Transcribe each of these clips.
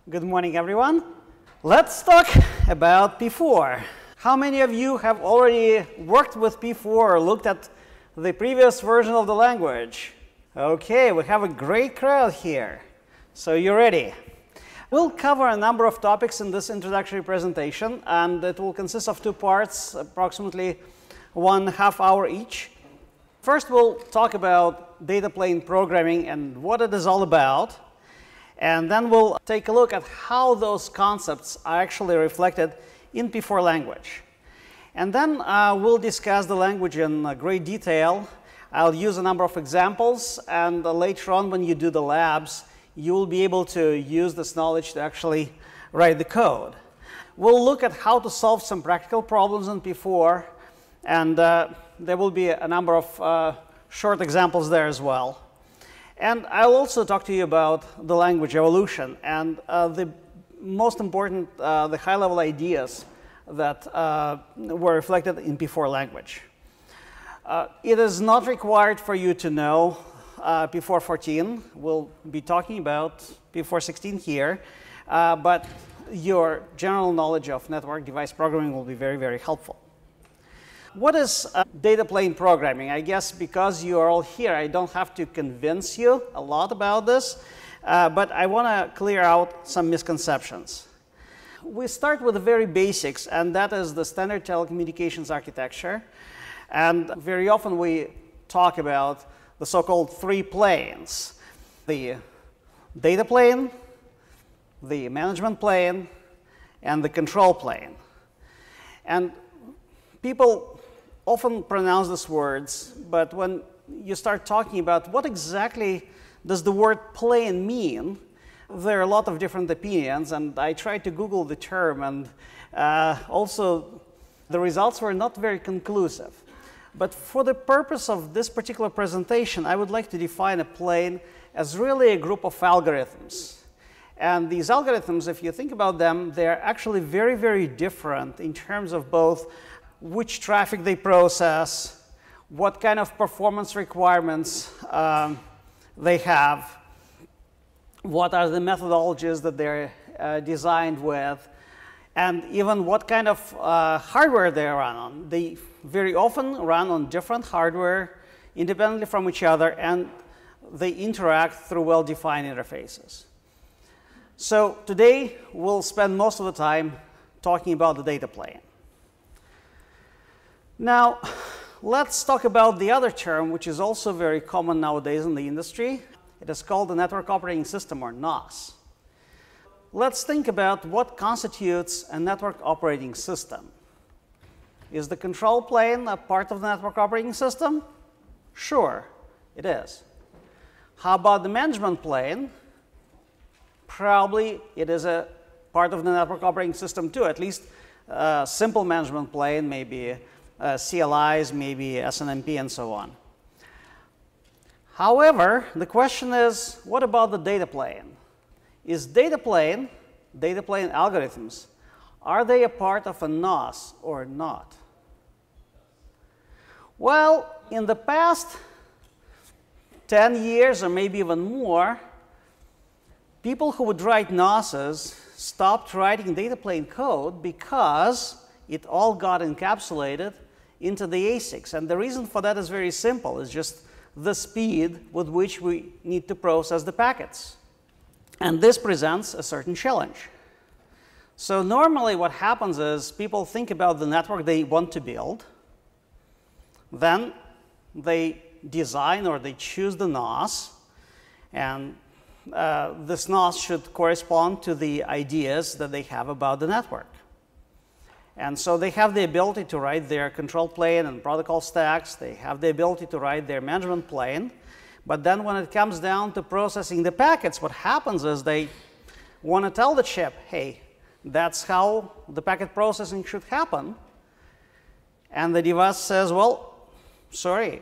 Good morning, everyone. Let's talk about P4. How many of you have already worked with P4 or looked at the previous version of the language? Okay, we have a great crowd here. So you're ready. We'll cover a number of topics in this introductory presentation, and it will consist of two parts, approximately 1.5 hours each. First, we'll talk about data plane programming and what it is all about. And then we'll take a look at how those concepts are actually reflected in P4 language. And then we'll discuss the language in great detail. I'll use a number of examples, and later on when you do the labs, you will be able to use this knowledge to actually write the code. We'll look at how to solve some practical problems in P4, and there will be a number of short examples there as well. And I'll also talk to you about the language evolution and the most important, the high-level ideas that were reflected in P4 language. It is not required for you to know P4 14. We'll be talking about P4 16 here, but your general knowledge of network device programming will be very, very helpful. What is data plane programming? I guess because you are all here, I don't have to convince you a lot about this, but I want to clear out some misconceptions. We start with the very basics, and that is the standard telecommunications architecture. And very often we talk about the so-called three planes: the data plane, the management plane, and the control plane. And people often pronounce these words, but when you start talking about what exactly does the word plane mean, there are a lot of different opinions, and I tried to Google the term, and also the results were not very conclusive. But for the purpose of this particular presentation, I would like to define a plane as really a group of algorithms. And these algorithms, if you think about them, they're actually very, very different in terms of both which traffic they process, what kind of performance requirements they have, what are the methodologies that they're designed with, and even what kind of hardware they run on. They very often run on different hardware independently from each other, and they interact through well-defined interfaces. So today, we'll spend most of the time talking about the data plane. Now, let's talk about the other term, which is also very common nowadays in the industry. It is called the Network Operating System, or NOS. Let's think about what constitutes a network operating system. Is the control plane a part of the network operating system? Sure, it is. How about the management plane? Probably it is a part of the network operating system too, at least a simple management plane, maybe CLIs, maybe SNMP, and so on. However, the question is, what about the data plane? Is data plane algorithms, are they a part of a NOS or not? Well, in the past 10 years or maybe even more, people who would write NOSes stopped writing data plane code because it all got encapsulated into the ASICs. And the reason for that is very simple. It's just the speed with which we need to process the packets. And this presents a certain challenge. So normally what happens is people think about the network they want to build. Then they design or they choose the NOS. And this NOS should correspond to the ideas that they have about the network. And so they have the ability to write their control plane and protocol stacks. They have the ability to write their management plane. But then when it comes down to processing the packets, what happens is they want to tell the chip, hey, that's how the packet processing should happen. And the device says, well, sorry,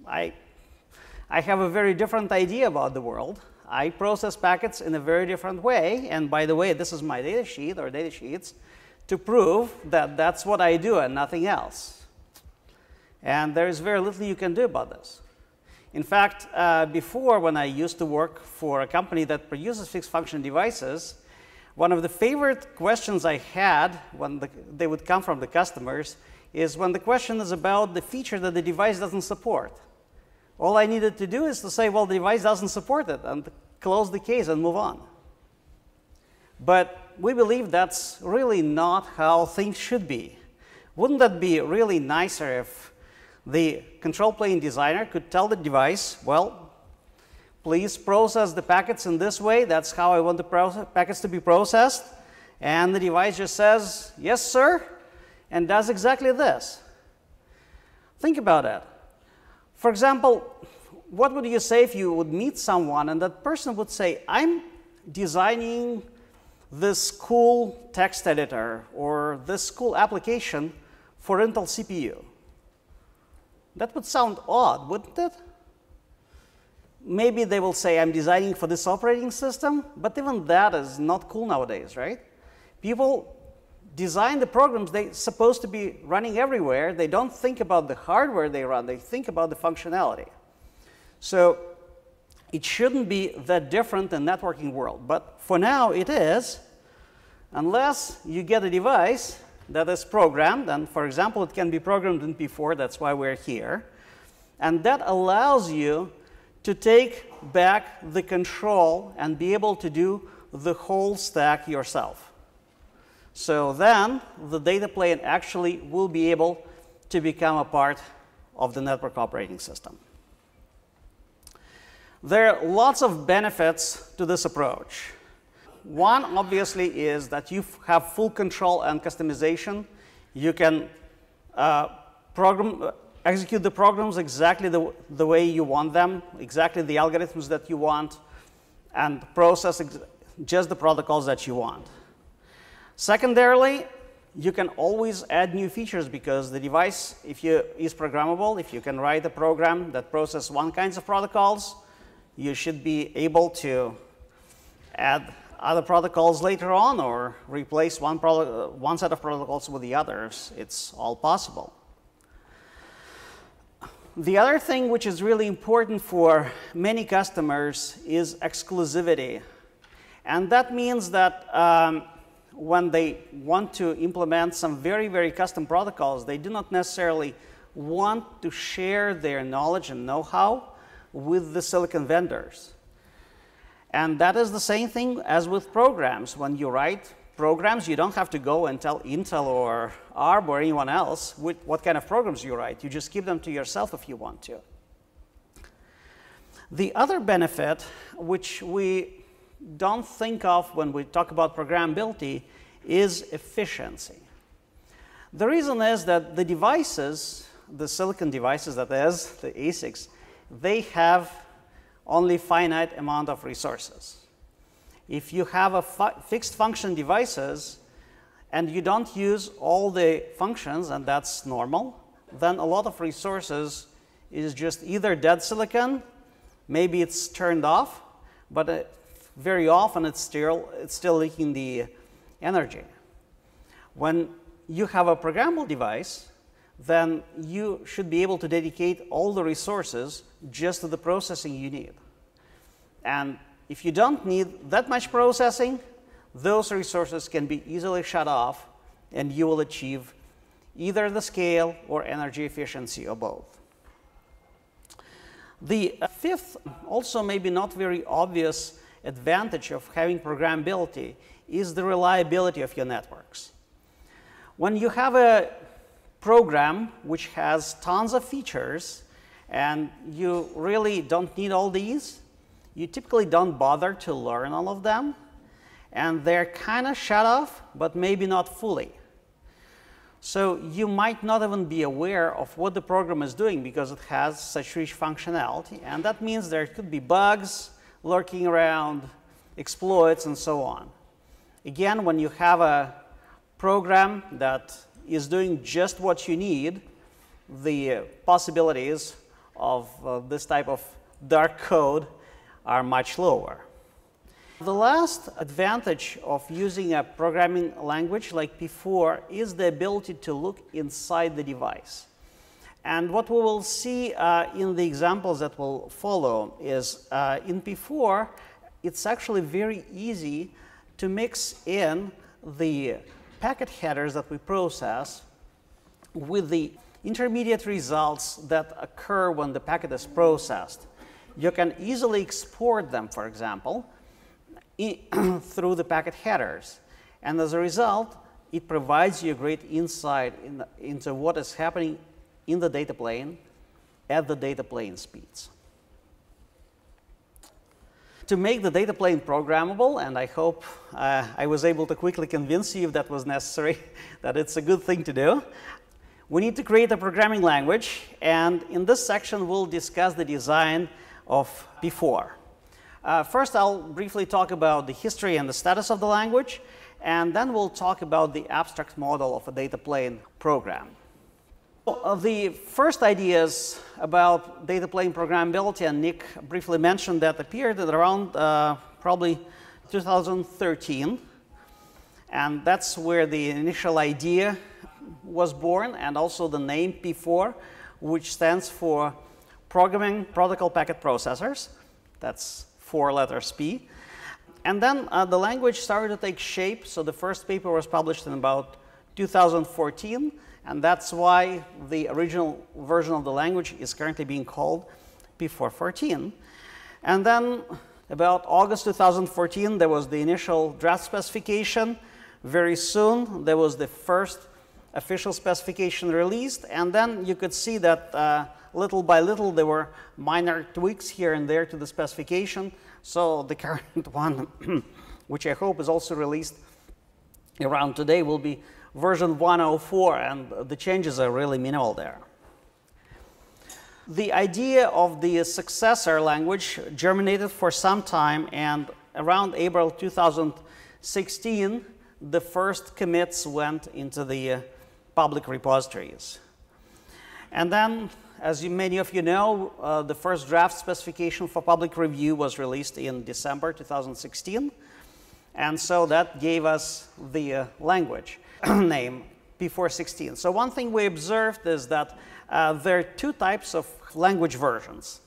I have a very different idea about the world. I process packets in a very different way. And by the way, this is my data sheet or data sheets to prove that that's what I do and nothing else. And there is very little you can do about this. In fact, before, when I used to work for a company that produces fixed function devices, One of the favorite questions I had when they would come from the customers is when the question is about the feature that the device doesn't support. All I needed to do is to say, well, the device doesn't support it, and close the case and move on. But we believe that's really not how things should be. Wouldn't that be really nicer if the control plane designer could tell the device, well, please process the packets in this way. That's how I want the packets to be processed. And the device just says, yes, sir, and does exactly this. Think about it. For example, what would you say if you would meet someone and that person would say, I'm designing this cool text editor or this cool application for Intel CPU? That would sound odd, wouldn't it? Maybe they will say, I'm designing for this operating system, but even that is not cool nowadays, right? People design the programs they're supposed to be running everywhere. They don't think about the hardware they run. They think about the functionality. So it shouldn't be that different in the networking world. But for now, it is, unless you get a device that is programmed. And for example, it can be programmed in P4. That's why we're here. And that allows you to take back the control and be able to do the whole stack yourself. So then the data plane actually will be able to become a part of the network operating system. There are lots of benefits to this approach. One, obviously, is that you have full control and customization. You can execute the programs exactly the way you want them, exactly the algorithms that you want, and process just the protocols that you want. Secondarily, you can always add new features because the device, is programmable. If you can write a program that processes one kind of protocols, you should be able to add other protocols later on or replace one set of protocols with the others. It's all possible. The other thing which is really important for many customers is exclusivity. And that means that when they want to implement some very, very custom protocols, they do not necessarily want to share their knowledge and know-how with the silicon vendors. And that is the same thing as with programs. When you write programs, you don't have to go and tell Intel or ARB or anyone else what kind of programs you write. You just keep them to yourself if you want to. The other benefit, which we don't think of when we talk about programmability, is efficiency. The reason is that the devices, the silicon devices, that is, the ASICs, they have only finite amount of resources. If you have a fixed function devices and you don't use all the functions, and that's normal, then a lot of resources is just either dead silicon, maybe it's turned off, but very often it's still leaking the energy. When you have a programmable device, then you should be able to dedicate all the resources just to the processing you need. And if you don't need that much processing, those resources can be easily shut off, and you will achieve either the scale or energy efficiency or both. The fifth, also maybe not very obvious advantage of having programmability is the reliability of your networks. When you have a program which has tons of features and you really don't need all these, you typically don't bother to learn all of them, and they're kind of shut off, but maybe not fully. So you might not even be aware of what the program is doing because it has such rich functionality, and that means there could be bugs lurking around, exploits, and so on. Again, when you have a program that is doing just what you need, the possibilities of this type of dark code are much lower. The last advantage of using a programming language like P4 is the ability to look inside the device. And what we will see in the examples that will follow is in P4, it's actually very easy to mix in the packet headers that we process with the intermediate results that occur when the packet is processed. You can easily export them, for example, through the packet headers. And as a result, it provides you a great insight into what is happening in the data plane at the data plane speeds. To make the data plane programmable, and I hope I was able to quickly convince you if that was necessary, that it's a good thing to do, we need to create a programming language, and in this section we'll discuss the design of P4. First, I'll briefly talk about the history and the status of the language, and then we'll talk about the abstract model of a data plane program. The first ideas about data plane programmability, and Nick briefly mentioned that, appeared at around probably 2013, and that's where the initial idea was born, and also the name P4, which stands for Programming Protocol Packet Processors. That's 4 letters P. And then the language started to take shape, so the first paper was published in about 2014, and that's why the original version of the language is currently being called P4.14. And then about August 2014, there was the initial draft specification. Very soon, there was the first official specification released, and then you could see that little by little there were minor tweaks here and there to the specification. So the current one, which I hope is also released around today, will be version 104, and the changes are really minimal there. The idea of the successor language germinated for some time, and around April 2016, the first commits went into the public repositories. And then, as many of you know, the first draft specification for public review was released in December 2016. And so that gave us the language name P4.16. So one thing we observed is that there are 2 types of language versions.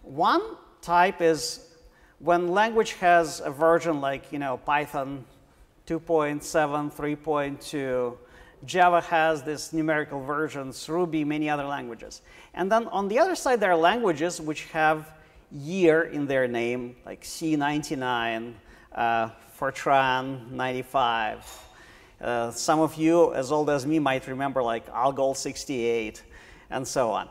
One type is when language has a version like, Python 2.7, 3.2, Java has this numerical versions, Ruby, many other languages. And then on the other side, there are languages which have year in their name, like C99, Fortran 95. Some of you, as old as me, might remember like Algol 68, and so on.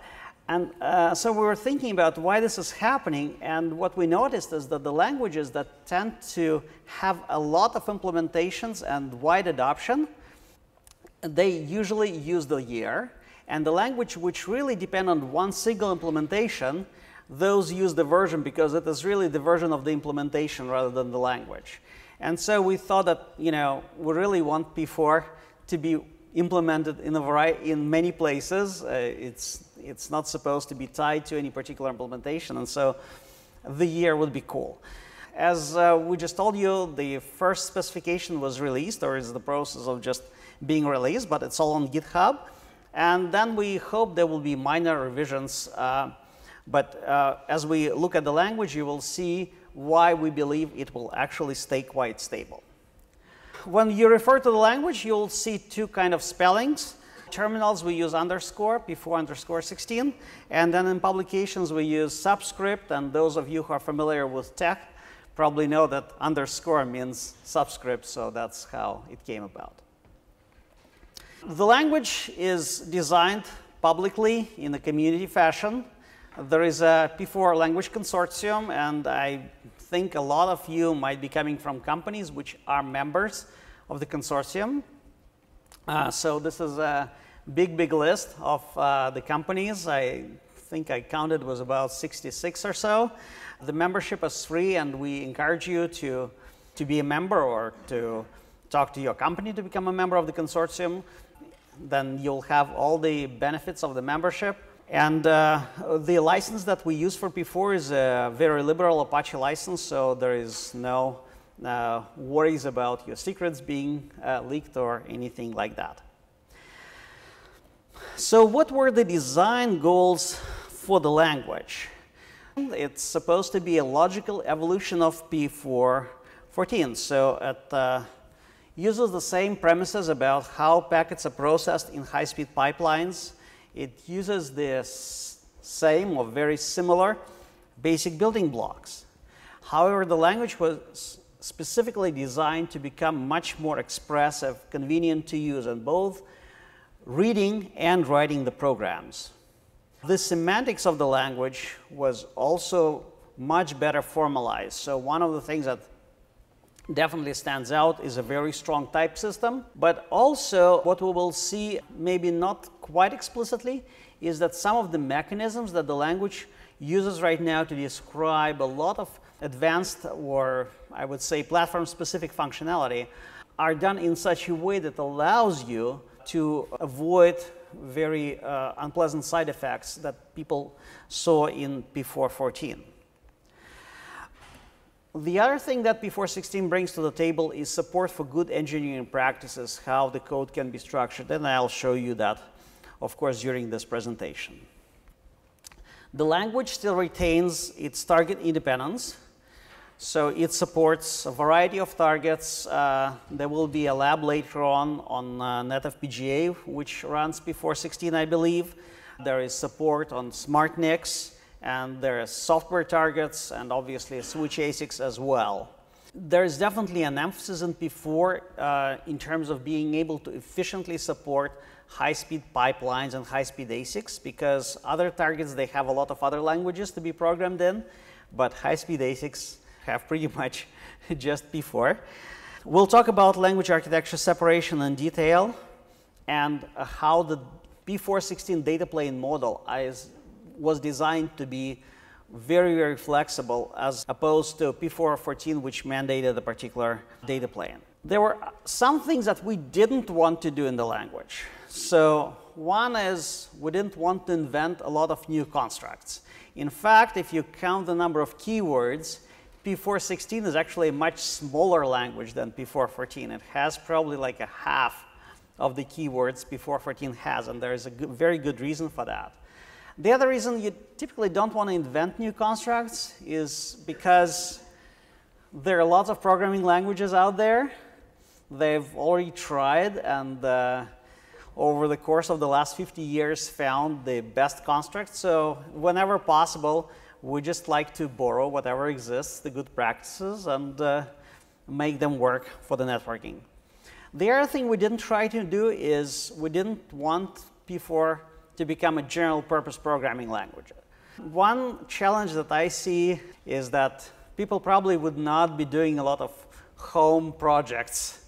And so we were thinking about why this is happening, and what we noticed is that the languages that tend to have a lot of implementations and wide adoption, they usually use the year, and the language which really depend on one single implementation, those use the version because it is really the version of the implementation rather than the language. And so we thought that, we really want P4 to be implemented in many places. It's not supposed to be tied to any particular implementation, and so the year would be cool. As we just told you, the first specification was released, or is the process of just being released, but it's all on GitHub. And then we hope there will be minor revisions. But as we look at the language, you will see why we believe it will actually stay quite stable. When you refer to the language, you'll see 2 kind of spellings. Terminals, we use underscore, P4_16. And then in publications, we use subscript. And those of you who are familiar with tech probably know that underscore means subscript, so that's how it came about. The language is designed publicly in a community fashion. There is a P4 language consortium, and I think a lot of you might be coming from companies which are members of the consortium. So this is a big list of the companies. I think I counted was about 66 or so. The membership is free, and we encourage you to be a member or to talk to your company to become a member of the consortium. Then you'll have all the benefits of the membership. And the license that we use for P4 is a very liberal Apache license, so there is no worries about your secrets being leaked or anything like that. So what were the design goals for the language? It's supposed to be a logical evolution of P4 14. So it uses the same premises about how packets are processed in high-speed pipelines. It uses the same or very similar basic building blocks. However, the language was specifically designed to become much more expressive, convenient to use in both reading and writing the programs. The semantics of the language was also much better formalized. So one of the things that definitely stands out is a very strong type system, but also what we will see, maybe not quite explicitly, is that some of the mechanisms that the language uses right now to describe a lot of advanced, or I would say platform-specific functionality, are done in such a way that allows you to avoid very unpleasant side effects that people saw in P4.14. The other thing that P4.16 brings to the table is support for good engineering practices, how the code can be structured, and I'll show you that, of course, during this presentation. The language still retains its target independence, so it supports a variety of targets. There will be a lab later on NetFPGA, which runs P4.16, I believe. There is support on SmartNICs, and there are software targets, and obviously switch ASICs as well. There is definitely an emphasis in P4 in terms of being able to efficiently support high-speed pipelines and high-speed ASICs, because other targets, they have a lot of other languages to be programmed in, but high-speed ASICs have pretty much just P4. We'll talk about language architecture separation in detail, and how the P4.16 data plane model was designed to be very, very flexible as opposed to P4.14, which mandated a particular data plane. There were some things that we didn't want to do in the language. So one is we didn't want to invent a lot of new constructs. In fact, if you count the number of keywords, P4.16 is actually a much smaller language than P4.14. It has probably like a half of the keywords P4.14 has, and there is a very good reason for that. The other reason you typically don't want to invent new constructs is because there are lots of programming languages out there. They've already tried, and over the course of the last 50 years found the best constructs. So whenever possible, we just like to borrow whatever exists, the good practices, and make them work for the networking. The other thing we didn't try to do is we didn't want P4 to become a general purpose programming language. One challenge that I see is that people probably would not be doing a lot of home projects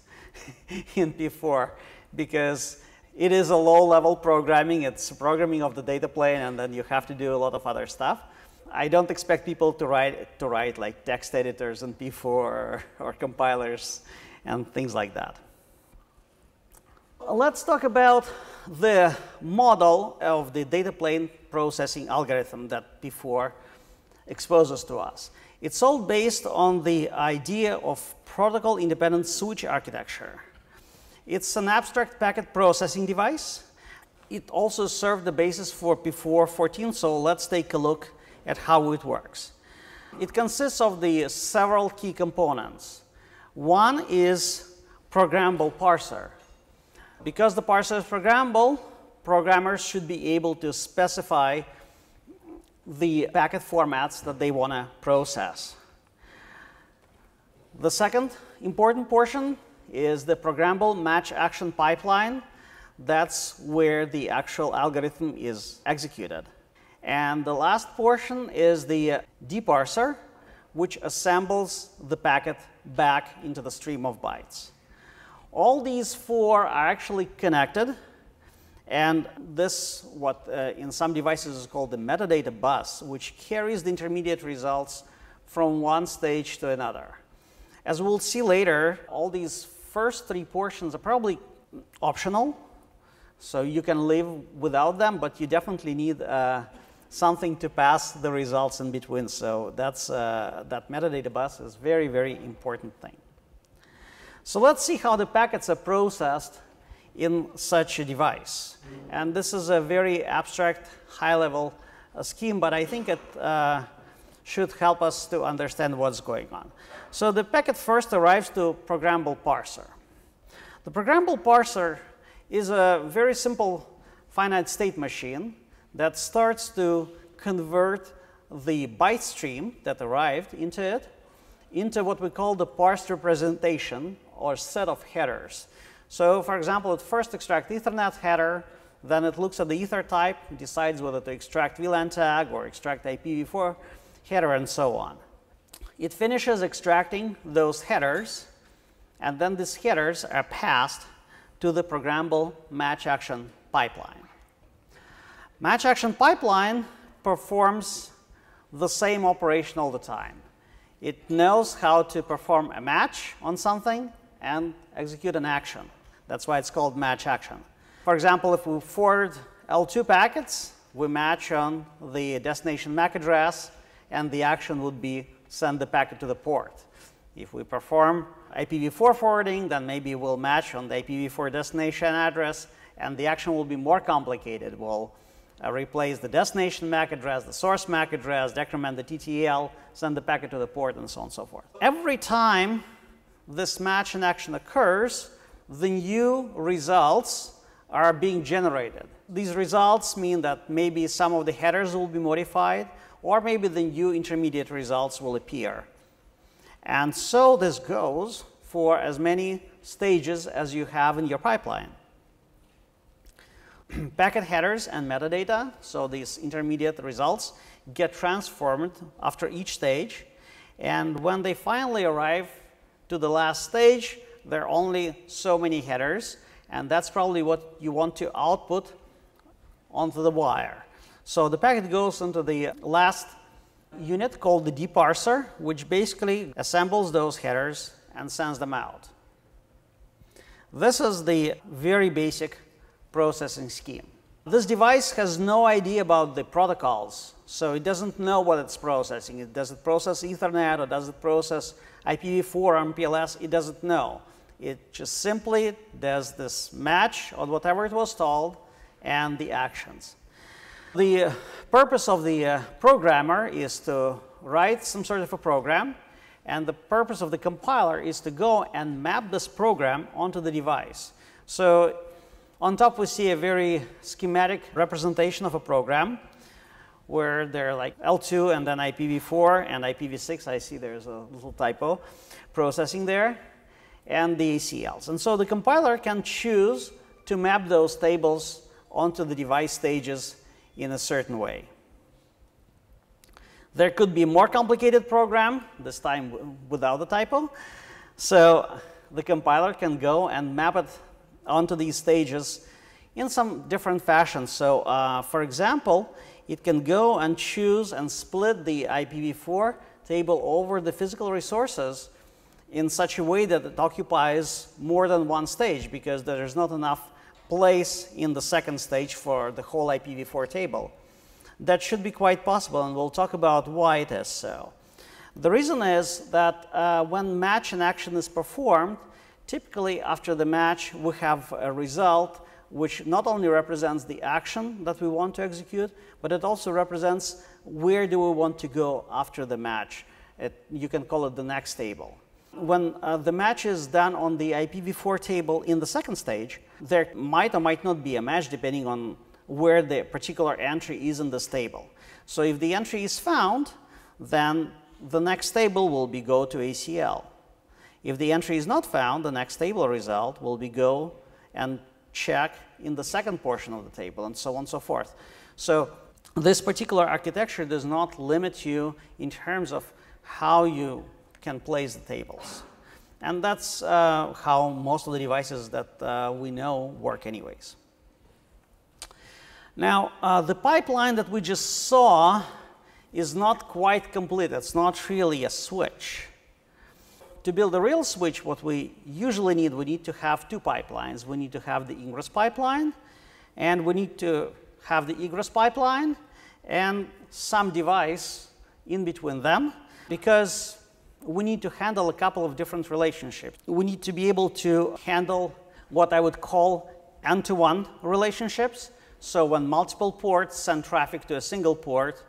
in P4, because it is a low-level programming. It's programming of the data plane, and then you have to do a lot of other stuff. I don't expect people to write like text editors in P4 or compilers and things like that. Let's talk about the model of the data plane processing algorithm that P4 exposes to us. It's all based on the idea of protocol-independent switch architecture. It's an abstract packet processing device. It also served the basis for P4.14, so let's take a look at how it works. It consists of the several key components. One is programmable parser. Because the parser is programmable, programmers should be able to specify the packet formats that they want to process. The second important portion is the programmable match action pipeline. That's where the actual algorithm is executed. And the last portion is the deparser, which assembles the packet back into the stream of bytes. All these four are actually connected, and this, what in some devices is called the metadata bus, which carries the intermediate results from one stage to another. As we'll see later, all these first three portions are probably optional, so you can live without them, but you definitely need something to pass the results in between. So that's, that metadata bus is very, very important thing. So let's see how the packets are processed in such a device. And this is a very abstract, high-level scheme, but I think it should help us to understand what's going on. So the packet first arrives to programmable parser. The programmable parser is a very simple finite state machine that starts to convert the byte stream that arrived into it into what we call the parsed representation or set of headers. So for example, it first extracts Ethernet header, then it looks at the ether type, decides whether to extract VLAN tag or extract IPv4 header and so on. It finishes extracting those headers, and then these headers are passed to the programmable match action pipeline. Match action pipeline performs the same operation all the time. It knows how to perform a match on something and execute an action. That's why it's called match action. For example, if we forward L2 packets, we match on the destination MAC address, and the action would be send the packet to the port. If we perform IPv4 forwarding, then maybe we'll match on the IPv4 destination address, and the action will be more complicated. We'll replace the destination MAC address, the source MAC address, decrement the TTL, send the packet to the port, and so on and so forth. Every time this match in action occurs, the new results are being generated. These results mean that maybe some of the headers will be modified, or maybe the new intermediate results will appear. And so this goes for as many stages as you have in your pipeline. Packet headers and metadata, so these intermediate results, get transformed after each stage. And when they finally arrive to the last stage, there are only so many headers, and that's probably what you want to output onto the wire. So the packet goes into the last unit called the deparser, which basically assembles those headers and sends them out. This is the very basic processing scheme. This device has no idea about the protocols, so it doesn't know what it's processing. Does it process Ethernet, or does it process IPv4 or MPLS? It doesn't know. It just simply does this match on whatever it was told and the actions. The purpose of the programmer is to write some sort of a program, and the purpose of the compiler is to go and map this program onto the device. So on top we see a very schematic representation of a program where there are like L2 and then IPv4 and IPv6. I see there's a little typo processing there, and the ACLs. And so the compiler can choose to map those tables onto the device stages in a certain way. There could be a more complicated program, this time without the typo. So the compiler can go and map it onto these stages in some different fashions. So for example, it can go and choose and split the IPv4 table over the physical resources in such a way that it occupies more than one stage, because there is not enough place in the second stage for the whole IPv4 table. That should be quite possible, and we'll talk about why it is so. The reason is that when match in action is performed, typically after the match we have a result which not only represents the action that we want to execute, but it also represents where do we want to go after the match. You can call it the next table. When the match is done on the IPv4 table in the second stage, there might or might not be a match depending on where the particular entry is in this table. So if the entry is found, then the next table will be go to ACL. If the entry is not found, the next table result will be go and check in the second portion of the table, and so on and so forth. So this particular architecture does not limit you in terms of how you can place the tables. And that's how most of the devices that we know work anyways. Now, the pipeline that we just saw is not quite complete. It's not really a switch. To build a real switch, what we usually need, we need to have two pipelines. We need to have the ingress pipeline, and we need to have the egress pipeline and some device in between them, because we need to handle a couple of different relationships. We need to be able to handle what I would call N-to-1 relationships. So when multiple ports send traffic to a single port,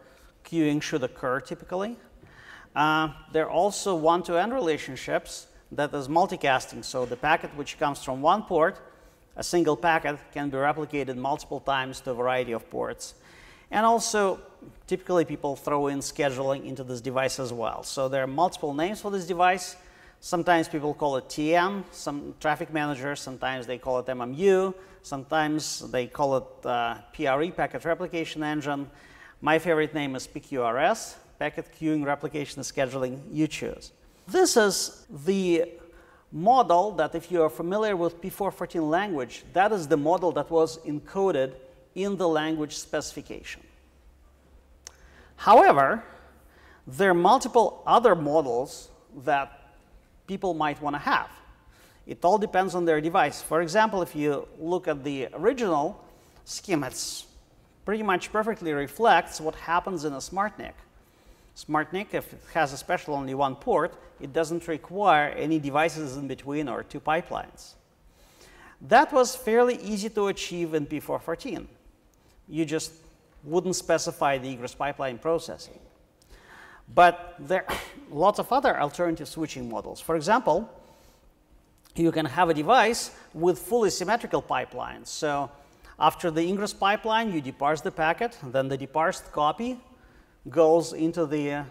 queuing should occur typically. There are also one-to-n relationships, that is multicasting. So the packet which comes from one port, a single packet, can be replicated multiple times to a variety of ports. And also, typically people throw in scheduling into this device as well. So there are multiple names for this device. Sometimes people call it TM, some traffic managers, sometimes they call it MMU, sometimes they call it PRE, Packet Replication Engine. My favorite name is PQRS, Packet Queuing Replication Scheduling, you choose. This is the model that, if you are familiar with P414 language, that is the model that was encoded in the language specification. However, there are multiple other models that people might want to have. It all depends on their device. For example, if you look at the original scheme, it pretty much perfectly reflects what happens in a SmartNIC. SmartNIC, if it has especially only one port, it doesn't require any devices in between or two pipelines. That was fairly easy to achieve in P414. You just wouldn't specify the egress pipeline processing. But there are lots of other alternative switching models. For example, you can have a device with fully symmetrical pipelines. So after the ingress pipeline, you deparse the packet, then the deparsed copy goes into the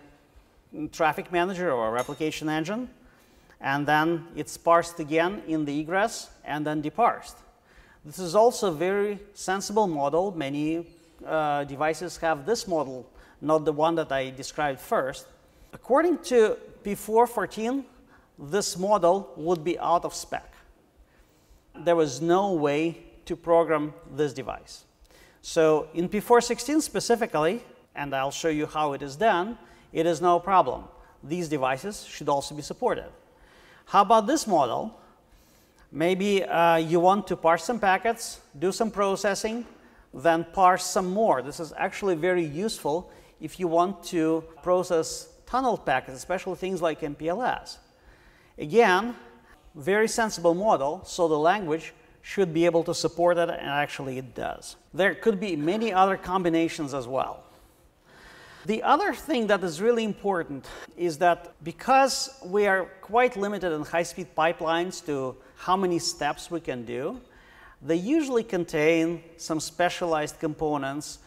traffic manager or replication engine, and then it's parsed again in the egress and then deparsed. This is also a very sensible model. Many devices have this model, not the one that I described first. According to P414, this model would be out of spec. There was no way to program this device. So in P416 specifically, and I'll show you how it is done, it is no problem. These devices should also be supported. How about this model? Maybe you want to parse some packets, do some processing, then parse some more. This is actually very useful if you want to process tunneled packets, especially things like MPLS. Again, very sensible model, so the language should be able to support it, and actually it does. There could be many other combinations as well. The other thing that is really important is that because we are quite limited in high-speed pipelines to how many steps we can do, they usually contain some specialized components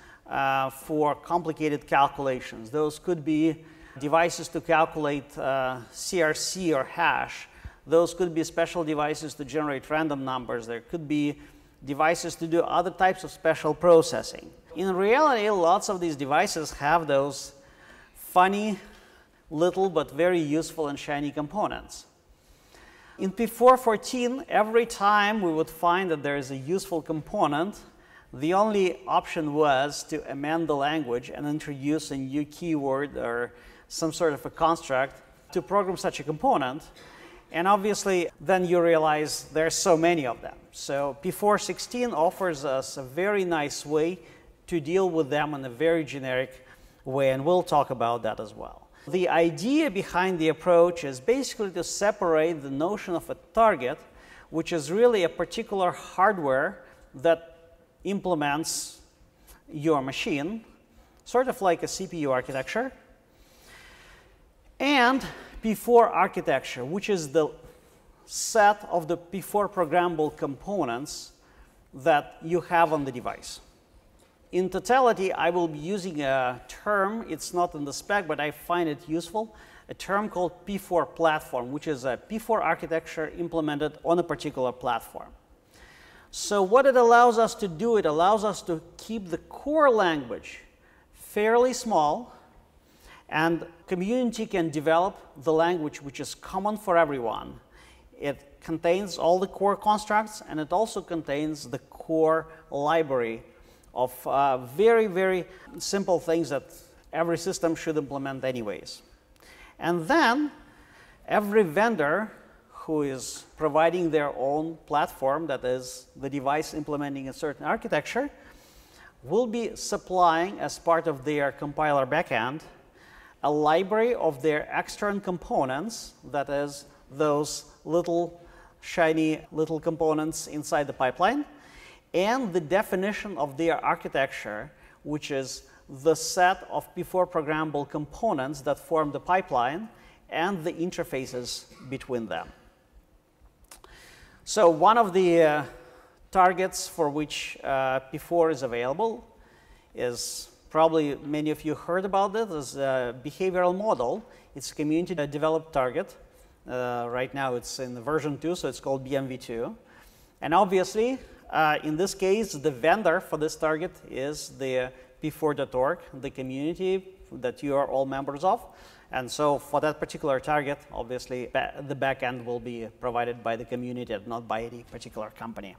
for complicated calculations. Those could be devices to calculate CRC or hash. Those could be special devices to generate random numbers. There could be devices to do other types of special processing. In reality, lots of these devices have those funny, little, but very useful and shiny components. In P414, every time we would find that there is a useful component, the only option was to amend the language and introduce a new keyword or some sort of a construct to program such a component. And obviously, then you realize there's so many of them. So P416 offers us a very nice way to deal with them in a very generic way, and we'll talk about that as well. The idea behind the approach is basically to separate the notion of a target, which is really a particular hardware that implements your machine, sort of like a CPU architecture, and P4 architecture, which is the set of the P4 programmable components that you have on the device. In totality, I will be using a term, it's not in the spec, but I find it useful, a term called P4 platform, which is a P4 architecture implemented on a particular platform. So what it allows us to do, it allows us to keep the core language fairly small, and community can develop the language which is common for everyone. It contains all the core constructs, and it also contains the core library of very, very simple things that every system should implement anyways. And then every vendor who is providing their own platform, that is the device implementing a certain architecture, will be supplying as part of their compiler backend a library of their external components, that is those little shiny little components inside the pipeline, and the definition of their architecture, which is the set of P4 programmable components that form the pipeline and the interfaces between them. So one of the targets for which P4 is available is, probably many of you heard about it, is a behavioral model. It's a community developed target. Right now it's in version 2, so it's called BMV2. And obviously, in this case, the vendor for this target is the p4.org, the community that you are all members of. And so for that particular target, obviously, the backend will be provided by the community and not by any particular company.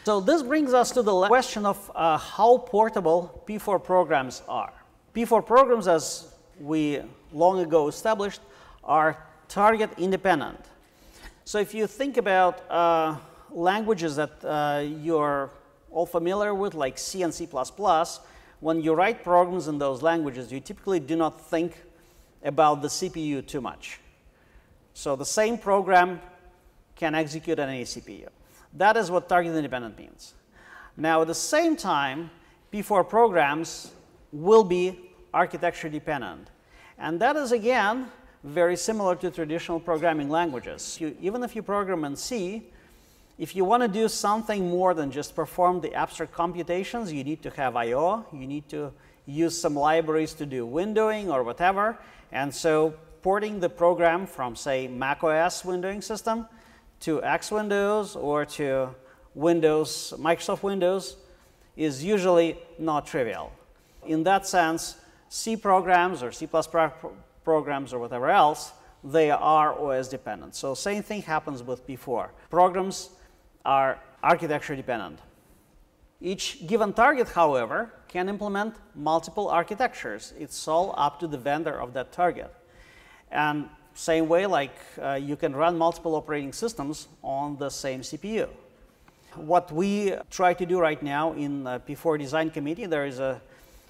So this brings us to the question of how portable P4 programs are. P4 programs, as we long ago established, are target independent. So if you think about languages that you're all familiar with, like C and C++, when you write programs in those languages, you typically do not think about the CPU too much. So the same program can execute on any CPU. That is what target independent means. Now, at the same time, P4 programs will be architecture dependent. And that is, again, very similar to traditional programming languages. Even if you program in C, if you want to do something more than just perform the abstract computations, you need to have I/O. You need to use some libraries to do windowing or whatever. And so porting the program from, say, macOS windowing system to X Windows or to Windows, Microsoft Windows, is usually not trivial. In that sense, C programs or C++ programs or whatever else, they are OS dependent. So same thing happens with P4. Programs are architecture dependent. Each given target, however, can implement multiple architectures. It's all up to the vendor of that target. And same way, like you can run multiple operating systems on the same CPU. What we try to do right now in P4 Design Committee, there is a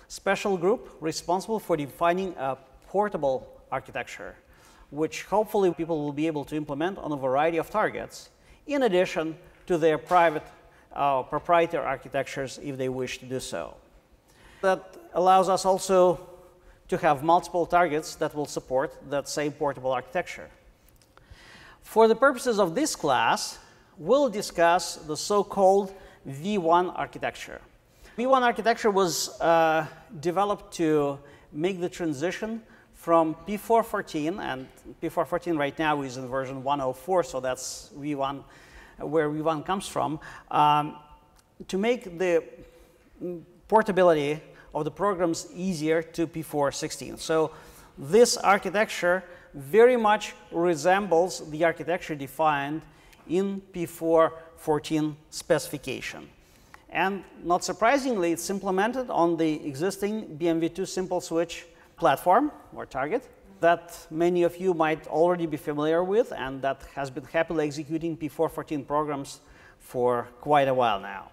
special group responsible for defining a portable architecture, which hopefully people will be able to implement on a variety of targets, in addition to their private proprietary architectures if they wish to do so. That allows us also to have multiple targets that will support that same portable architecture. For the purposes of this class, we'll discuss the so-called V1 architecture. V1 architecture was developed to make the transition from P4.14, and P4.14 right now is in version 104, so that's V1, where V1 comes from, to make the portability of the programs easier to P4.16. So this architecture very much resembles the architecture defined in P4.14 specification. And not surprisingly, it's implemented on the existing BMV2 simple switch platform or target that many of you might already be familiar with, and that has been happily executing P4.14 programs for quite a while now.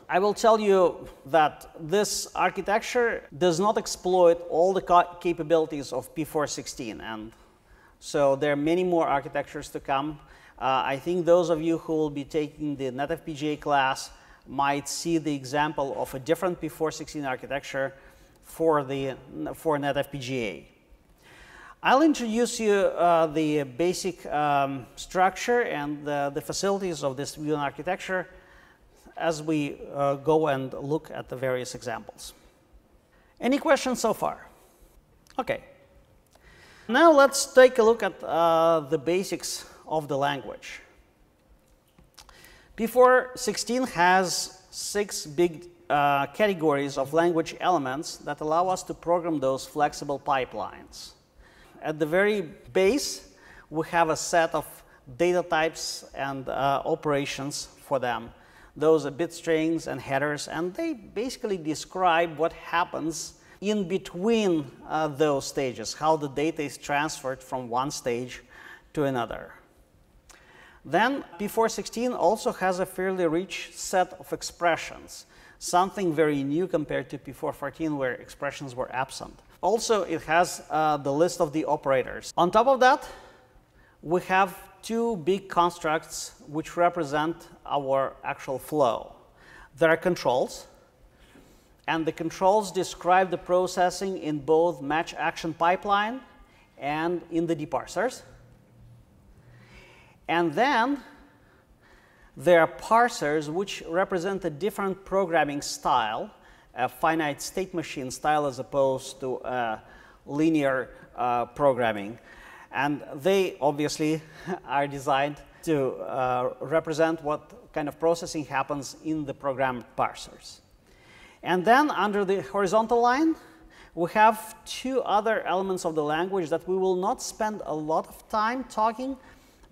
I will tell you that this architecture does not exploit all the capabilities of P4.16, and so there are many more architectures to come. I think those of you who will be taking the NetFPGA class might see the example of a different P4.16 architecture for NetFPGA. I'll introduce you the basic structure and the facilities of this V1 architecture as we go and look at the various examples. Any questions so far? Okay. Now let's take a look at the basics of the language. P4.16 has 6 big categories of language elements that allow us to program those flexible pipelines. At the very base, we have a set of data types and operations for them. Those are bit strings and headers, and they basically describe what happens in between those stages, how the data is transferred from one stage to another. Then P4.16 also has a fairly rich set of expressions, something very new compared to P4.14 where expressions were absent. Also, it has the list of the operators. On top of that, we have 2 big constructs which represent our actual flow. There are controls, And the controls describe the processing in both match action pipeline and in the deparsers. And then there are parsers which represent a different programming style, a finite state machine style as opposed to linear programming. And they obviously are designed to represent what kind of processing happens in the programmed parsers. And then under the horizontal line, we have two other elements of the language that we will not spend a lot of time talking,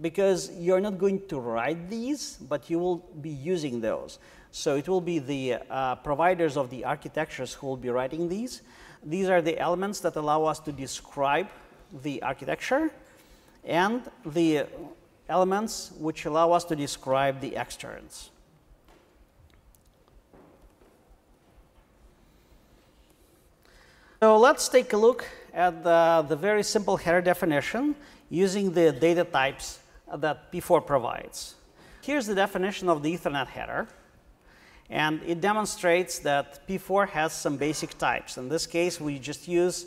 because you're not going to write these, but you will be using those. So it will be the providers of the architectures who will be writing these. These are the elements that allow us to describe the architecture, and the elements which allow us to describe the externs. So let's take a look at the very simple header definition using the data types that P4 provides. Here's the definition of the Ethernet header, and it demonstrates that P4 has some basic types. In this case, we just use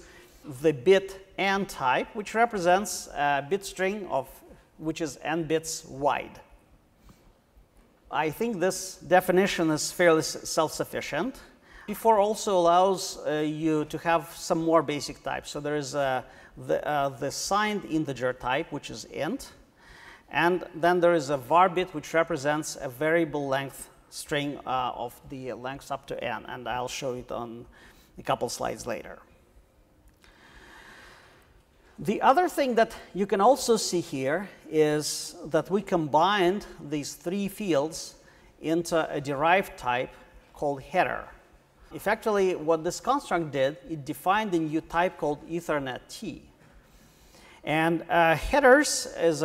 the bit n type, which represents a bit string of which is n bits wide. I think this definition is fairly self-sufficient. P4 also allows you to have some more basic types. So there is the signed integer type, which is int. And then there is a var bit, which represents a variable length string of the lengths up to n. And I'll show it on a couple slides later. The other thing that you can also see here is that we combined these three fields into a derived type called header. Effectively, what this construct did, it defined a new type called Ethernet T. And headers is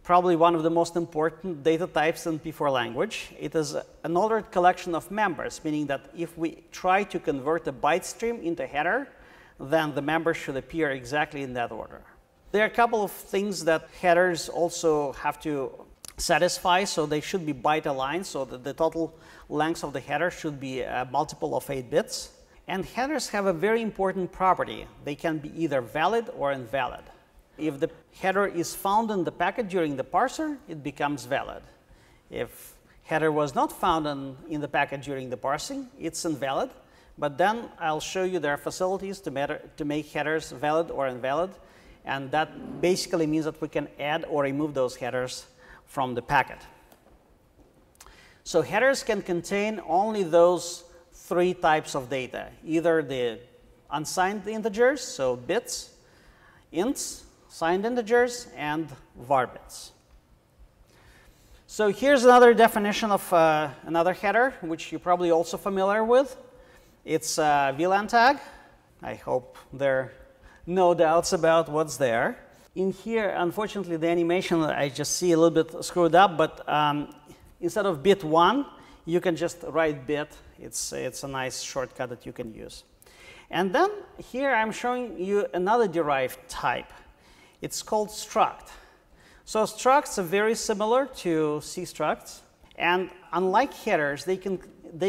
probably one of the most important data types in P4 language. It is an ordered collection of members, meaning that if we try to convert a byte stream into header, then the members should appear exactly in that order. There are a couple of things that headers also have to satisfy, so they should be byte aligned, so that the total length of the header should be a multiple of 8 bits. And headers have a very important property. They can be either valid or invalid. If the header is found in the packet during the parser, it becomes valid. If header was not found in the packet during the parsing, it's invalid. But then I'll show you there are facilities to make headers valid or invalid. And that basically means that we can add or remove those headers from the packet. So headers can contain only those three types of data, either the unsigned integers, so bits, ints, signed integers, and var bits. So here's another definition of another header, which you're probably also familiar with. It's a VLAN tag. I hope there are no doubts about what's there. In here, unfortunately, the animation I just see a little bit screwed up, but instead of bit 1, you can just write bit. It's a nice shortcut that you can use. And then here I'm showing you another derived type. It's called struct. So structs are very similar to C structs, and unlike headers, they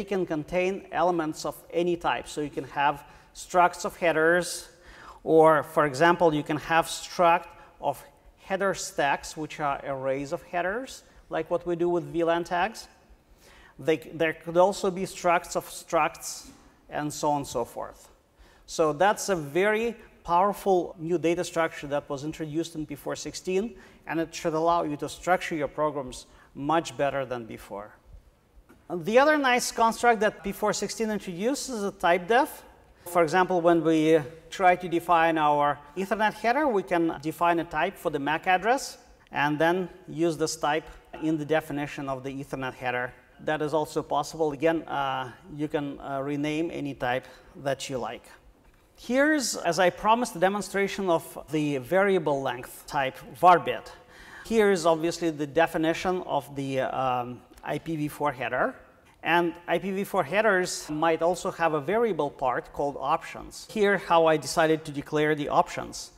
can contain elements of any type. So you can have structs of headers, or for example, you can have struct of header stacks, which are arrays of headers, like what we do with VLAN tags. There could also be structs of structs, and so on and so forth. So that's a very powerful new data structure that was introduced in P4.16, and it should allow you to structure your programs much better than before. The other nice construct that P4.16 introduces is a type def. For example, when we try to define our Ethernet header, we can define a type for the MAC address and then use this type in the definition of the Ethernet header. That is also possible. Again, you can rename any type that you like. Here's, as I promised, a demonstration of the variable length type var bit. Here is obviously the definition of the IPv4 header. And IPv4 headers might also have a variable part called options. Here, how I decided to declare the options.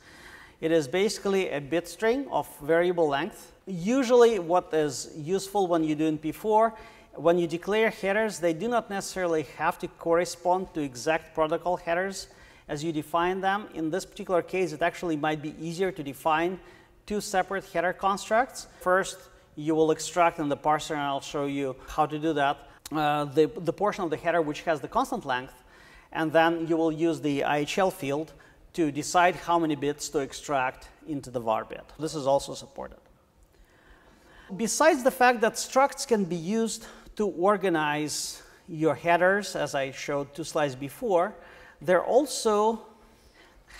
It is basically a bit string of variable length. Usually what is useful when you do in P4 when you declare headers, they do not necessarily have to correspond to exact protocol headers as you define them. In this particular case, it actually might be easier to define two separate header constructs. First, you will extract in the parser, and I'll show you how to do that, the portion of the header which has the constant length, and then you will use the IHL field to decide how many bits to extract into the var bit. This is also supported. Besides the fact that structs can be used to organize your headers, as I showed 2 slides before, they also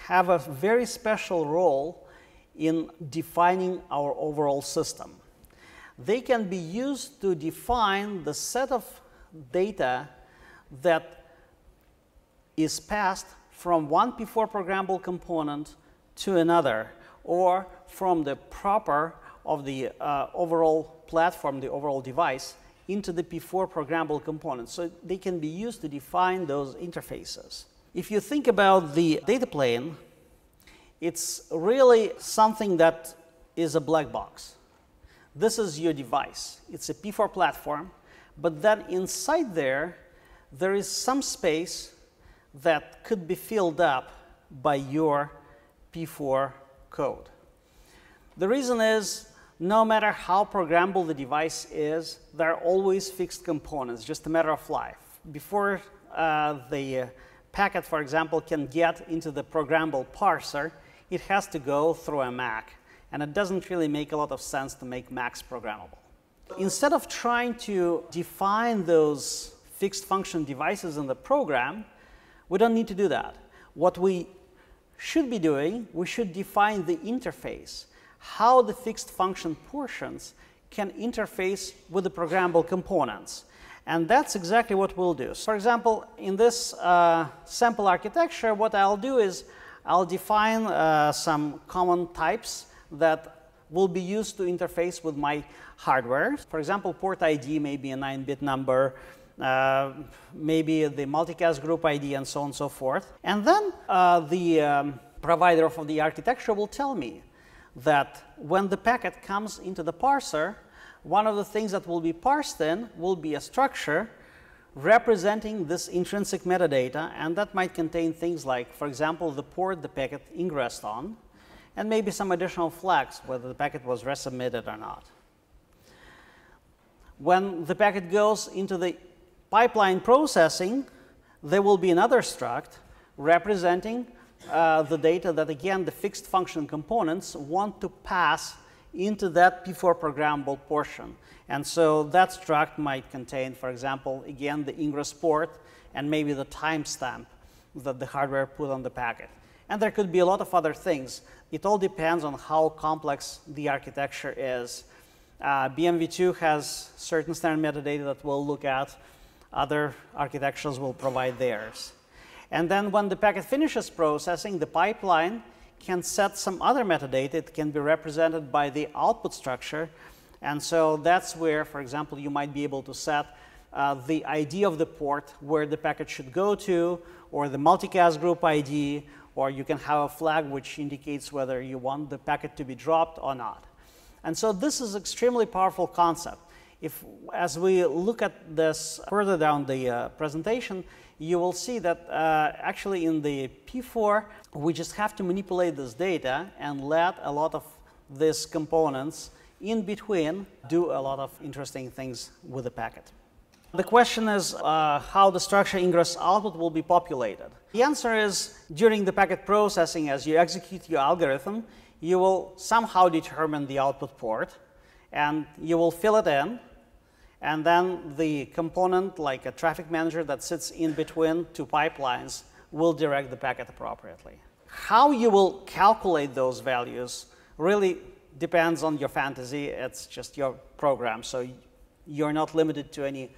have a very special role in defining our overall system. They can be used to define the set of data that is passed from one P4 programmable component to another, or from the proper of the overall platform, the overall device, into the P4 programmable component. So they can be used to define those interfaces. If you think about the data plane, it's really something that is a black box. This is your device. It's a P4 platform, but then inside there is some space that could be filled up by your P4 code. The reason is, no matter how programmable the device is, there are always fixed components, just a matter of life. Before the packet, for example, can get into the programmable parser, it has to go through a MAC. And it doesn't really make a lot of sense to make MACs programmable. Instead of trying to define those fixed function devices in the program, we don't need to do that. What we should be doing, we should define the interface, how the fixed function portions can interface with the programmable components. And that's exactly what we'll do. So for example, in this sample architecture, what I'll do is I'll define some common types that will be used to interface with my hardware. For example, port ID may be a 9-bit number, maybe the multicast group ID, and so on and so forth. And then the provider of the architecture will tell me that when the packet comes into the parser, one of the things that will be parsed in will be a structure representing this intrinsic metadata, and that might contain things like, for example, the port the packet ingressed on, and maybe some additional flags, whether the packet was resubmitted or not. When the packet goes into the pipeline processing, there will be another struct representing the data that, again, the fixed function components want to pass into that P4 programmable portion. And so that struct might contain, for example, again, the ingress port and maybe the timestamp that the hardware put on the packet. And there could be a lot of other things. It all depends on how complex the architecture is. BMV2 has certain standard metadata that we'll look at. Other architectures will provide theirs. And then when the packet finishes processing, the pipeline can set some other metadata. It can be represented by the output structure. And so that's where, for example, you might be able to set the ID of the port where the packet should go to, or the multicast group ID, or you can have a flag which indicates whether you want the packet to be dropped or not. And so this is an extremely powerful concept. As we look at this further down the presentation, you will see that actually in the P4, we just have to manipulate this data and let a lot of these components in between do a lot of interesting things with the packet. The question is how the structure ingress output will be populated. The answer is, during the packet processing, as you execute your algorithm, you will somehow determine the output port, and you will fill it in, and then the component, like a traffic manager that sits in between two pipelines, will direct the packet appropriately. How you will calculate those values really depends on your fantasy. It's just your program, so you're not limited to any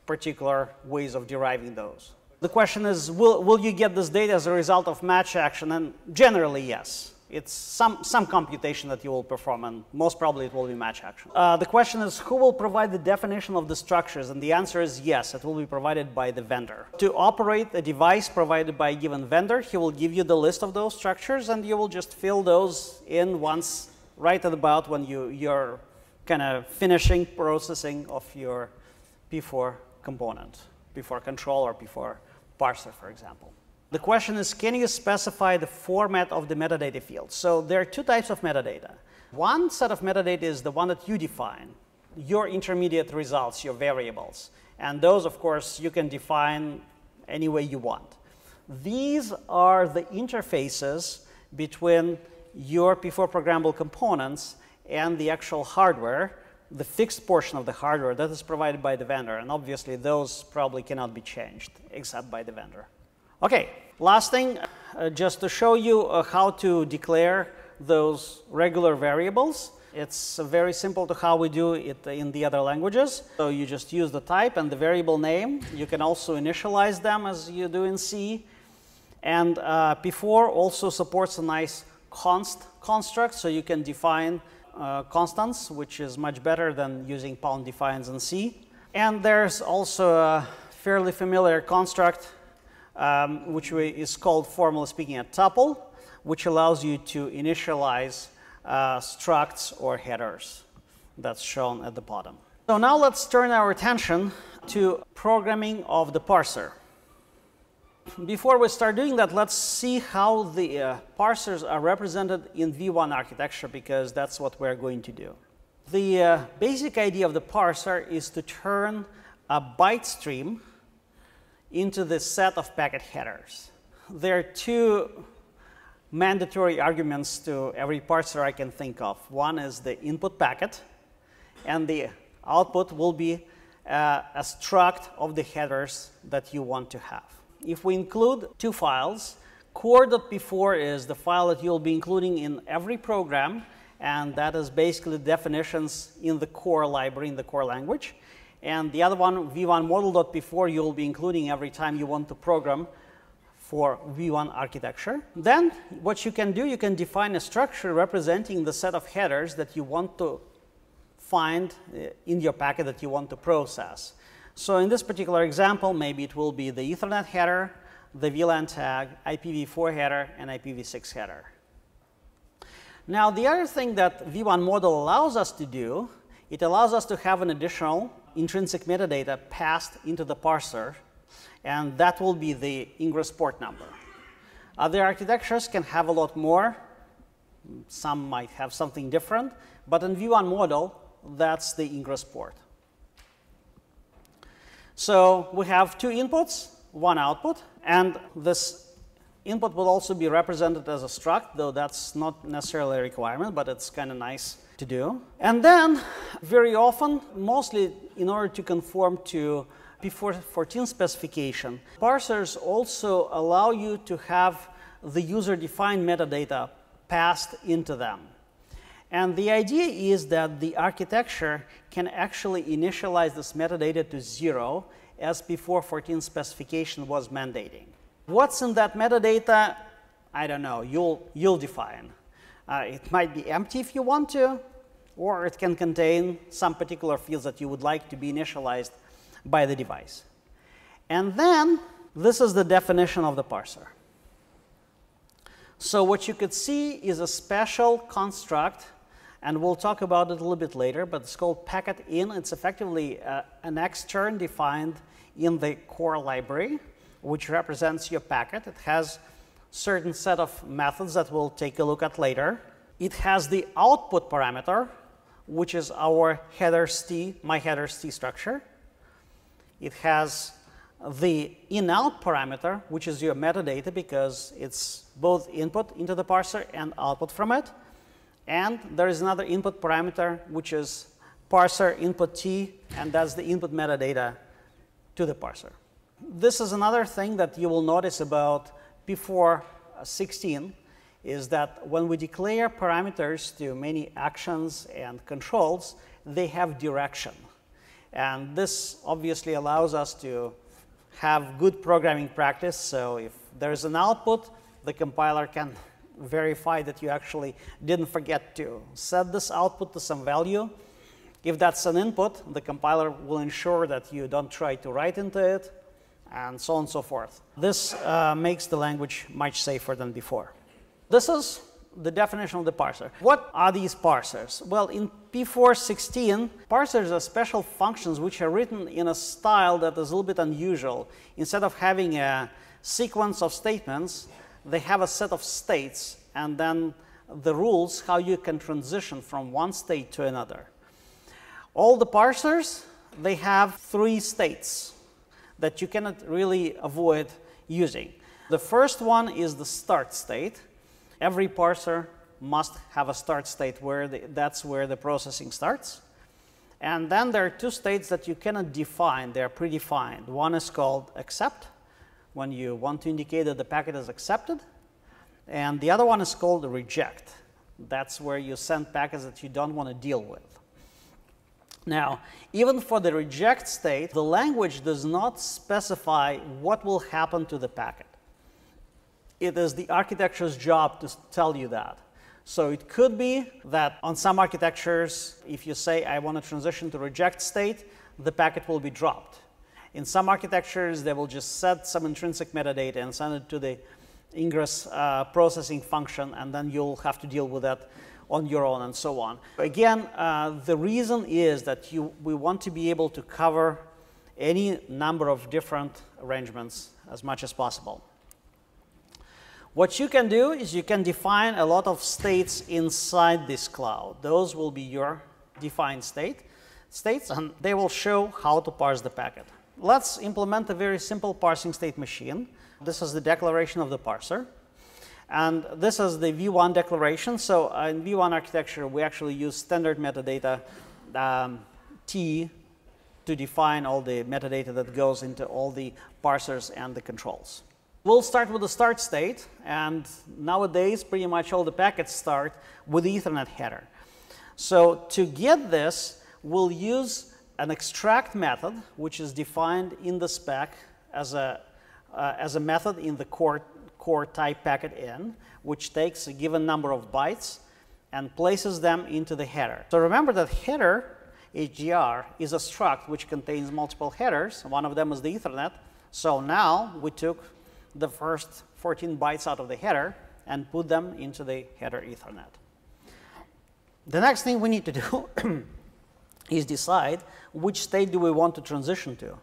particular ways of deriving those. The question is, will you get this data as a result of match action? And generally, yes. It's some computation that you will perform, and most probably it will be match action. The question is, who will provide the definition of the structures? And the answer is yes, it will be provided by the vendor. To operate a device provided by a given vendor, he will give you the list of those structures, and you will just fill those in once, right at about when you're kind of finishing processing of your P4 component, P4 control or P4 parser, for example. The question is, can you specify the format of the metadata field? So there are two types of metadata. One set of metadata is the one that you define, your intermediate results, your variables. And those, of course, you can define any way you want. These are the interfaces between your P4 programmable components and the actual hardware, the fixed portion of the hardware that is provided by the vendor. And obviously, those probably cannot be changed except by the vendor. OK, last thing, just to show you how to declare those regular variables. It's very simple to how we do it in the other languages. So you just use the type and the variable name. You can also initialize them as you do in C. And P4 also supports a nice const construct, so you can define constants, which is much better than using pound defines in C. And there's also a fairly familiar construct, which is called, formally speaking, a tuple, which allows you to initialize structs or headers. That's shown at the bottom. So now let's turn our attention to programming of the parser. Before we start doing that, let's see how the parsers are represented in V1 architecture, because that's what we're going to do. The basic idea of the parser is to turn a byte stream into the set of packet headers. There are two mandatory arguments to every parser I can think of. One is the input packet, and the output will be a struct of the headers that you want to have. If we include two files, core.p4 is the file that you'll be including in every program, and that is basically definitions in the core library, in the core language. And the other one, v1 model.p4, you'll be including every time you want to program for V1 architecture. Then what you can do, you can define a structure representing the set of headers that you want to find in your packet that you want to process. So in this particular example, maybe it will be the Ethernet header, the VLAN tag, IPv4 header, and IPv6 header. Now, the other thing that V1 model allows us to do, it allows us to have an additional intrinsic metadata passed into the parser, and that will be the ingress port number. Other architectures can have a lot more. Some might have something different, but in V1 model, that's the ingress port. So we have two inputs, one output, and this input will also be represented as a struct, though that's not necessarily a requirement, but it's kind of nice to do. And then, very often, mostly in order to conform to P414 specification, parsers also allow you to have the user-defined metadata passed into them. And the idea is that the architecture can actually initialize this metadata to 0, as P414 specification was mandating. What's in that metadata? I don't know. You'll define. It might be empty if you want to, or it can contain some particular fields that you would like to be initialized by the device. And then this is the definition of the parser. So what you could see is a special construct, and we'll talk about it a little bit later, but it's called packet in. It's effectively an extern defined in the core library, which represents your packet. It has certain set of methods that we'll take a look at later. It has the output parameter, which is our headers T, my headers T structure. It has the in-out parameter, which is your metadata, because it's both input into the parser and output from it. And there is another input parameter, which is parser input T, and that's the input metadata to the parser. This is another thing that you will notice about P416, is that when we declare parameters to many actions and controls, they have direction. And this obviously allows us to have good programming practice. So if there's an output, the compiler can verify that you actually didn't forget to set this output to some value. If that's an input, the compiler will ensure that you don't try to write into it, and so on and so forth. This makes the language much safer than before. This is the definition of the parser. What are these parsers? Well, in P4.16, parsers are special functions which are written in a style that is a little bit unusual. Instead of having a sequence of statements, they have a set of states and then the rules how you can transition from one state to another. All the parsers, they have 3 states that you cannot really avoid using. The first one is the start state. Every parser must have a start state where that's where the processing starts. And then there are 2 states that you cannot define. They are predefined. One is called accept, when you want to indicate that the packet is accepted. And the other one is called reject. That's where you send packets that you don't want to deal with. Now, even for the reject state, the language does not specify what will happen to the packet. It is the architecture's job to tell you that. So it could be that on some architectures, if you say, I want to transition to reject state, the packet will be dropped. In some architectures, they will just set some intrinsic metadata and send it to the ingress processing function, and then you'll have to deal with that on your own and so on. Again, the reason is that we want to be able to cover any number of different arrangements as much as possible. What you can do is you can define a lot of states inside this cloud. Those will be your defined states, and they will show how to parse the packet. Let's implement a very simple parsing state machine. This is the declaration of the parser. And this is the V1 declaration. So in V1 architecture, we actually use standard metadata T to define all the metadata that goes into all the parsers and the controls. We'll start with the start state. And nowadays, pretty much all the packets start with the Ethernet header. So to get this, we'll use an extract method, which is defined in the spec as a method in the core type packet in, which takes a given number of bytes and places them into the header. So remember that header, HDR, is a struct which contains multiple headers. One of them is the Ethernet. So now we took the first 14 bytes out of the header and put them into the header Ethernet. The next thing we need to do is decide which state do we want to transition to.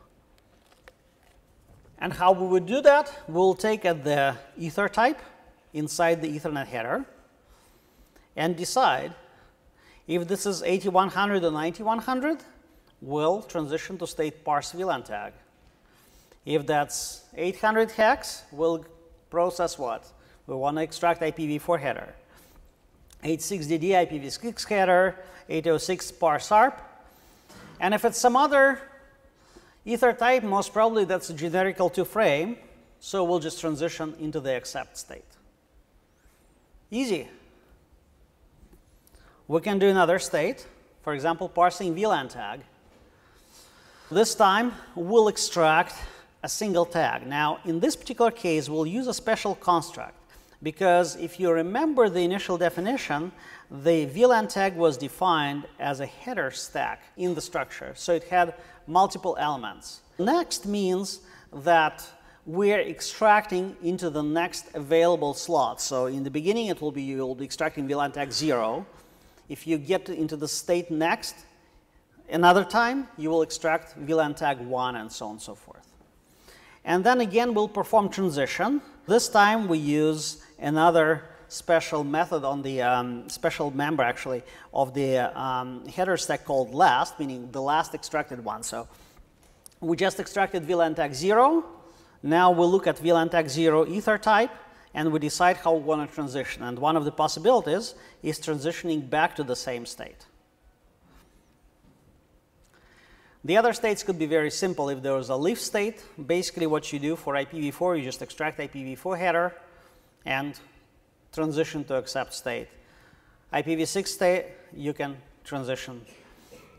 And how we would do that, we'll take the ether type inside the Ethernet header and decide if this is 8100 or 9100, we'll transition to state parse VLAN tag. If that's 800 hex, we'll process what? We want to extract IPv4 header. 86DD IPv6 header, 806 parse ARP. And if it's some other ether type, most probably that's a generic L2 frame, so we'll just transition into the accept state. Easy. We can do another state, for example, parsing VLAN tag. This time, we'll extract a single tag. Now, in this particular case, we'll use a special construct, because if you remember the initial definition, the VLAN tag was defined as a header stack in the structure, so it had multiple elements. Next means that we're extracting into the next available slot. So in the beginning, you'll be extracting VLAN tag 0. If you get into the state next, another time, you will extract VLAN tag 1 and so on and so forth. And then again, we'll perform transition. This time, we use another special method on the special member, actually, of the header stack called last, meaning the last extracted one. So we just extracted VLAN tag 0. Now we'll look at VLAN tag 0 ether type, and we decide how we want to transition. And one of the possibilities is transitioning back to the same state. The other states could be very simple. If there was a leaf state, basically what you do for IPv4, you just extract IPv4 header and transition to accept state. IPv6 state, you can transition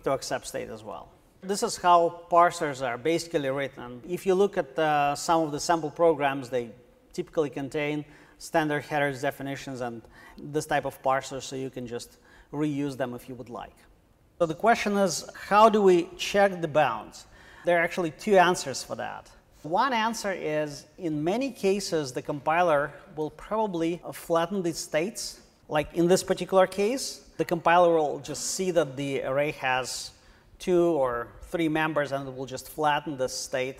to accept state as well. This is how parsers are basically written. If you look at some of the sample programs, they typically contain standard headers definitions and this type of parser, so you can just reuse them if you would like. So the question is, how do we check the bounds? There are actually 2 answers for that. One answer is, in many cases, the compiler will probably flatten the states Like in this particular case, the compiler will just see that the array has 2 or 3 members, and it will just flatten the state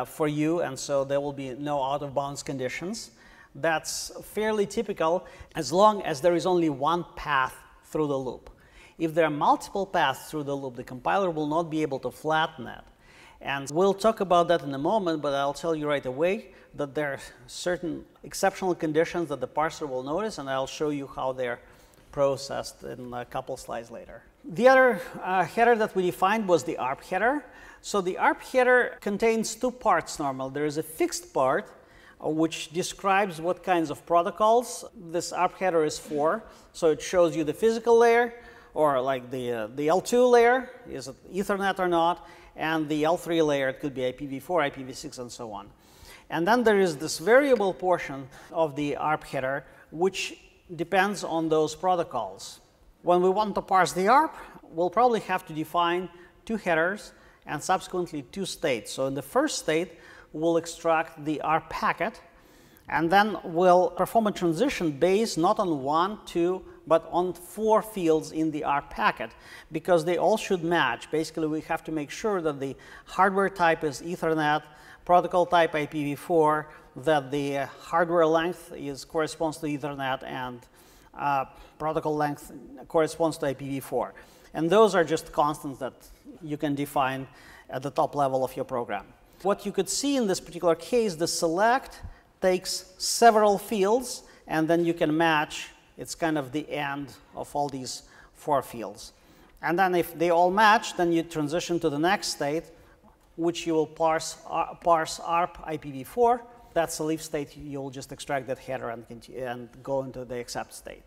for you, and so there will be no out-of-bounds conditions. That's fairly typical as long as there is only one path through the loop. If there are multiple paths through the loop, the compiler will not be able to flatten it. And we'll talk about that in a moment, but I'll tell you right away that there are certain exceptional conditions that the parser will notice, and I'll show you how they're processed in a couple slides later. The other header that we defined was the ARP header. So the ARP header contains 2 parts normally. There is a fixed part, which describes what kinds of protocols this ARP header is for. So it shows you the physical layer, or like the L2 layer, is it Ethernet or not, and the L3 layer, it could be IPv4, IPv6, and so on. And then there is this variable portion of the ARP header, which depends on those protocols. When we want to parse the ARP, we'll probably have to define 2 headers and subsequently 2 states. So in the first state, we'll extract the ARP packet, and then we'll perform a transition based not on 1, 2, but on 4 fields in the ARP packet, because they all should match. Basically, we have to make sure that the hardware type is Ethernet, protocol type IPv4, that the hardware length corresponds to Ethernet, and protocol length corresponds to IPv4. And those are just constants that you can define at the top level of your program. What you could see in this particular case, the select takes several fields, and then you can match. It's kind of the end of all these 4 fields. And then if they all match, then you transition to the next state, which you will parse ARP IPv4. That's the leaf state. You'll just extract that header and go into the accept state.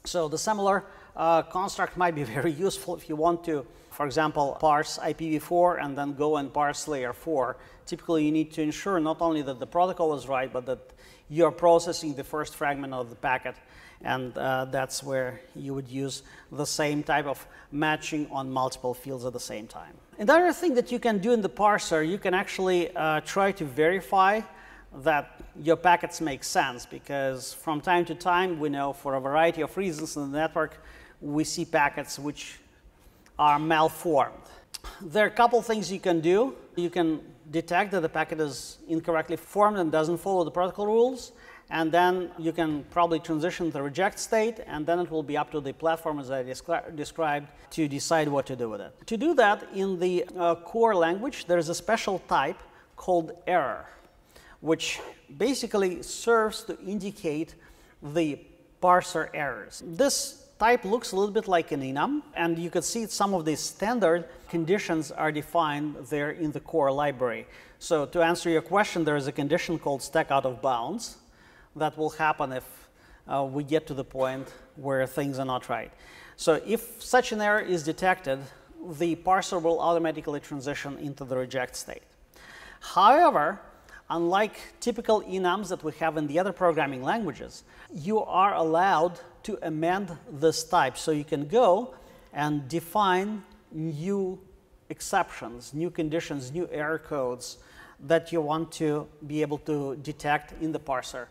So the similar construct might be very useful if you want to, for example, parse IPv4 and then go and parse layer 4. Typically, you need to ensure not only that the protocol is right, but that you're processing the first fragment of the packet, and that's where you would use the same type of matching on multiple fields at the same time. Another thing that you can do in the parser, you can actually try to verify that your packets make sense, because from time to time, we know for a variety of reasons in the network, we see packets which are malformed. There are a couple things you can do. You can detect that the packet is incorrectly formed and doesn't follow the protocol rules, and then you can probably transition to the reject state, and then it will be up to the platform, as I described, to decide what to do with it. To do that, in the core language, there's a special type called error, which basically serves to indicate the parser errors. This type looks a little bit like an enum, and you can see some of the standard conditions are defined there in the core library. So to answer your question, there is a condition called stack out of bounds that will happen if we get to the point where things are not right. So if such an error is detected, the parser will automatically transition into the reject state. However, unlike typical enums that we have in the other programming languages, you are allowed to amend this type. So you can go and define new exceptions, new conditions, new error codes that you want to be able to detect in the parser.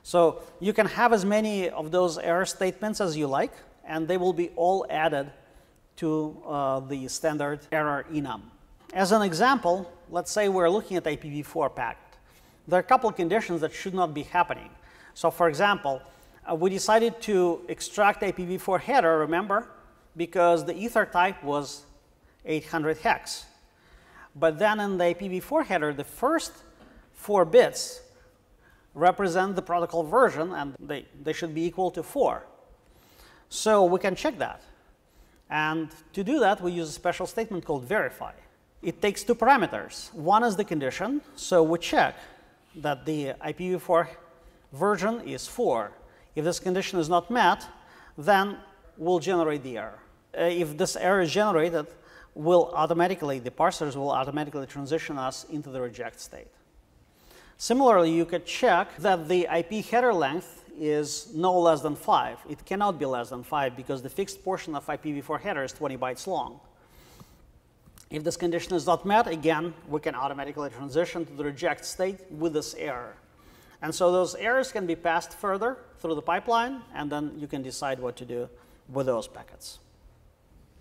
So you can have as many of those error statements as you like, and they will be all added to the standard error enum. As an example, let's say we're looking at IPv4 packet. There are a couple of conditions that should not be happening. So for example, we decided to extract IPv4 header, remember, because the ether type was 800 hex. But then in the IPv4 header, the first 4 bits represent the protocol version, and they should be equal to 4. So we can check that. And to do that, we use a special statement called verify. It takes 2 parameters. One is the condition, so we check that the IPv4 version is 4. If this condition is not met, then we'll generate the error. If this error is generated, the parsers will automatically transition us into the reject state. Similarly, you could check that the IP header length is no less than 5. It cannot be less than 5 because the fixed portion of IPv4 header is 20 bytes long. If this condition is not met, again, we can automatically transition to the reject state with this error. And so those errors can be passed further through the pipeline, and then you can decide what to do with those packets.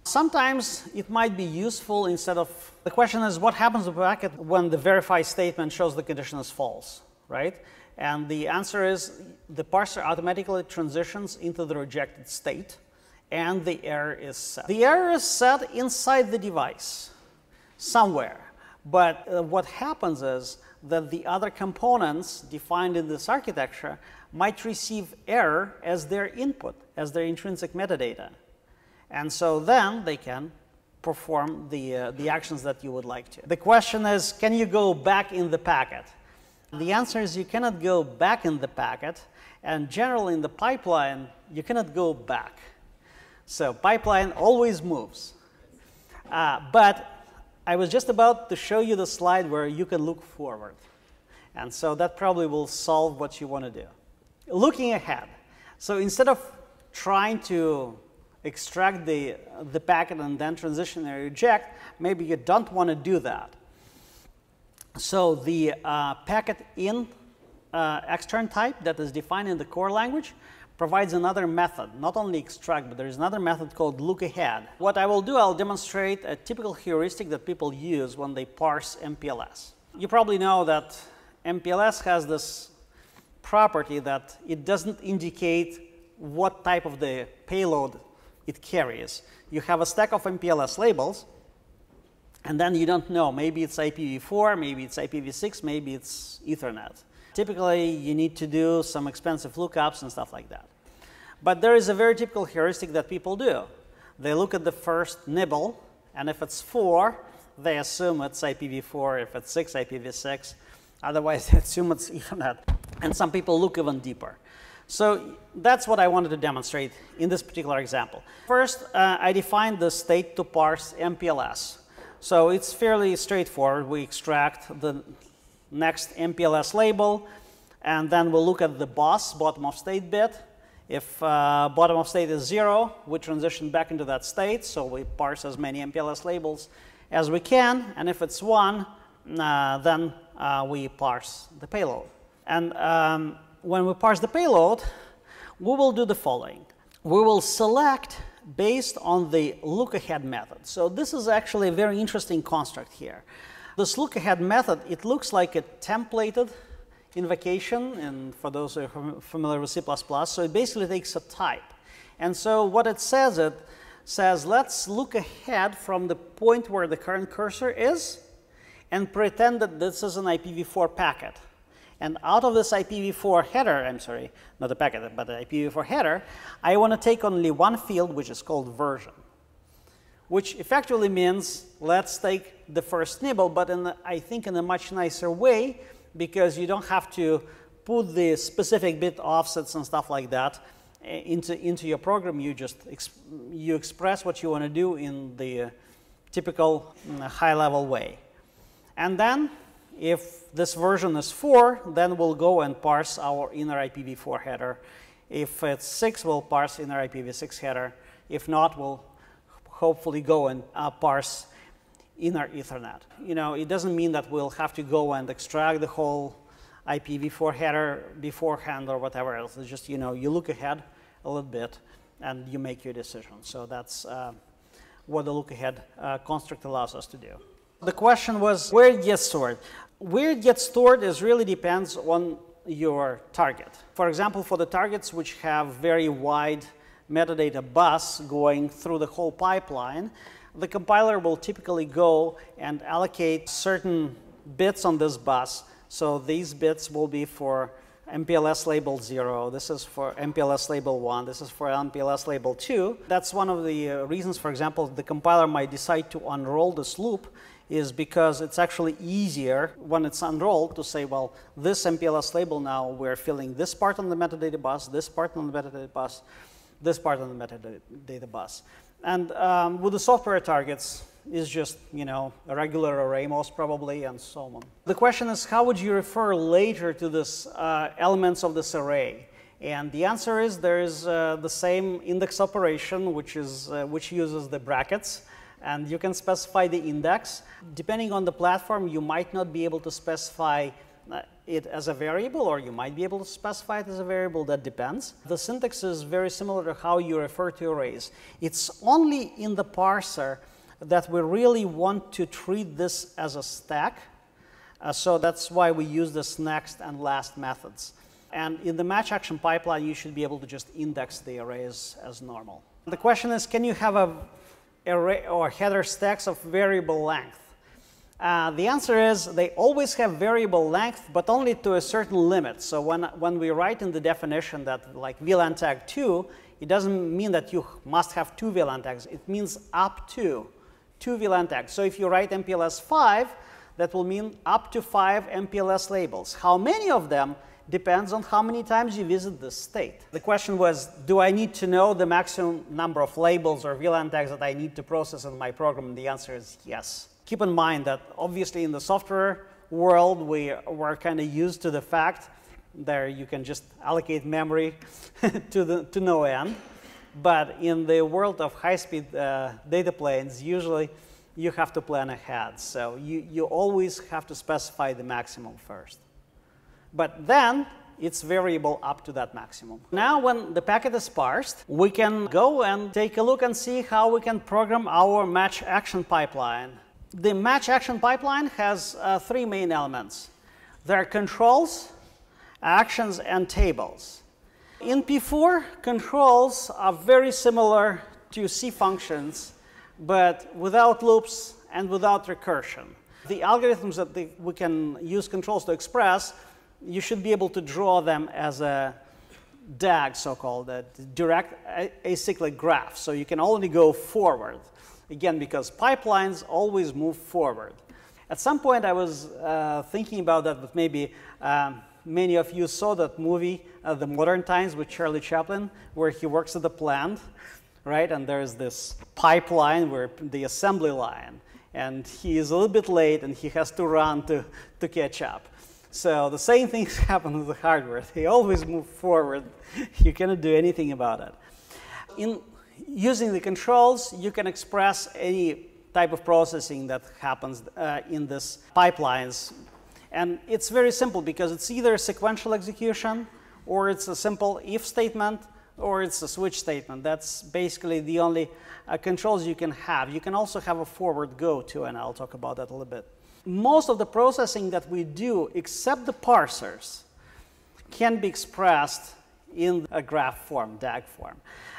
Sometimes it might be useful instead of, the question is what happens to the packet when the verify statement shows the condition is false, right? And the answer is the parser automatically transitions into the rejected state, and the error is set. The error is set inside the device somewhere, but what happens is that the other components defined in this architecture might receive error as their input, as their intrinsic metadata. And so then they can perform the actions that you would like to. The question is, can you go back in the packet? The answer is you cannot go back in the packet, and generally in the pipeline, you cannot go back. So pipeline always moves. But I was just about to show you the slide where you can look forward. And so that probably will solve what you want to do. Looking ahead. So instead of trying to extract the packet and then transition and reject, maybe you don't want to do that. So the packet in extern type that is defined in the core language provides another method, not only extract, but there is another method called look ahead. What I will do, I'll demonstrate a typical heuristic that people use when they parse MPLS. You probably know that MPLS has this property that it doesn't indicate what type of the payload it carries. You have a stack of MPLS labels, and then you don't know. Maybe it's IPv4, maybe it's IPv6, maybe it's Ethernet. Typically, you need to do some expensive lookups and stuff like that. But there is a very typical heuristic that people do. They look at the first nibble, and if it's 4, they assume it's IPv4. If it's 6, IPv6. Otherwise, they assume it's Ethernet. And some people look even deeper. So that's what I wanted to demonstrate in this particular example. First, I defined the state to parse MPLS. So it's fairly straightforward. We extract the next MPLS label, and then we'll look at the boss, bottom of state bit. If bottom of state is 0, we transition back into that state, so we parse as many MPLS labels as we can, and if it's 1, then we parse the payload. And when we parse the payload, we will do the following. We will select based on the look-ahead method. So this is actually a very interesting construct here. This look-ahead method, it looks like a templated invocation, and for those who are familiar with C++, so it basically takes a type. And so what it says, let's look ahead from the point where the current cursor is and pretend that this is an IPv4 packet. And out of this IPv4 header, I'm sorry, not the packet, but the IPv4 header, I want to take only one field, which is called version, which effectively means let's take the first nibble, but I think in a much nicer way, because you don't have to put the specific bit offsets and stuff like that into your program. You just you express what you want to do in the typical high-level way. And then if this version is 4, then we'll go and parse our inner IPv4 header. If it's 6, we'll parse inner IPv6 header. If not, we'll hopefully go and parse inner Ethernet. You know, it doesn't mean that we'll have to go and extract the whole IPv4 header beforehand or whatever else. It's just, you know, you look ahead a little bit and you make your decision. So that's what the look ahead construct allows us to do. The question was where it gets stored. Where it gets stored really depends on your target. For example, for the targets which have very wide metadata bus going through the whole pipeline, the compiler will typically go and allocate certain bits on this bus. So these bits will be for MPLS label 0, this is for MPLS label 1, this is for MPLS label 2. That's one of the reasons, for example, the compiler might decide to unroll this loop, is because it's actually easier when it's unrolled to say, well, this MPLS label now, we're filling this part on the metadata bus, this part on the metadata bus, this part on the metadata bus. And with the software targets, is just, you know, a regular array most probably, and so on. The question is, how would you refer later to this elements of this array? And the answer is there is the same index operation, which uses the brackets, and you can specify the index. Depending on the platform, you might not be able to specify it as a variable, or you might be able to specify it as a variable. That depends. The syntax is very similar to how you refer to arrays. It's only in the parser that we really want to treat this as a stack. So that's why we use this next and last methods. And in the match action pipeline, you should be able to just index the arrays as normal. The question is, can you have a array or header stacks of variable length? The answer is they always have variable length, but only to a certain limit. So when we write in the definition that like VLAN tag 2, it doesn't mean that you must have 2 VLAN tags. It means up to 2 VLAN tags. So if you write MPLS 5, that will mean up to 5 MPLS labels. How many of them depends on how many times you visit this state. The question was, do I need to know the maximum number of labels or VLAN tags that I need to process in my program? And the answer is yes. Keep in mind that obviously in the software world, we're kind of used to the fact that you can just allocate memory to no end. But in the world of high-speed data planes, usually you have to plan ahead. So you always have to specify the maximum first. But then it's variable up to that maximum. Now when the packet is parsed, we can go and take a look and see how we can program our match action pipeline. The match action pipeline has 3 main elements. There are controls, actions, and tables. In P4, controls are very similar to C functions, but without loops and without recursion. The algorithms that we can use controls to express, you should be able to draw them as a DAG, so-called, a direct acyclic graph. So you can only go forward. Again, because pipelines always move forward. At some point, I was thinking about that, but maybe many of you saw that movie, The Modern Times, with Charlie Chaplin, where he works at the plant, right? And there's this pipeline where the assembly line, and he is a little bit late, and he has to run to catch up. So the same things happen with the hardware. They always move forward. You cannot do anything about it. In using the controls, you can express any type of processing that happens in these pipelines. And it's very simple because it's either a sequential execution, or it's a simple if statement, or it's a switch statement. That's basically the only controls you can have. You can also have a forward go too, and I'll talk about that a little bit. Most of the processing that we do, except the parsers, can be expressed in a graph form, DAG form.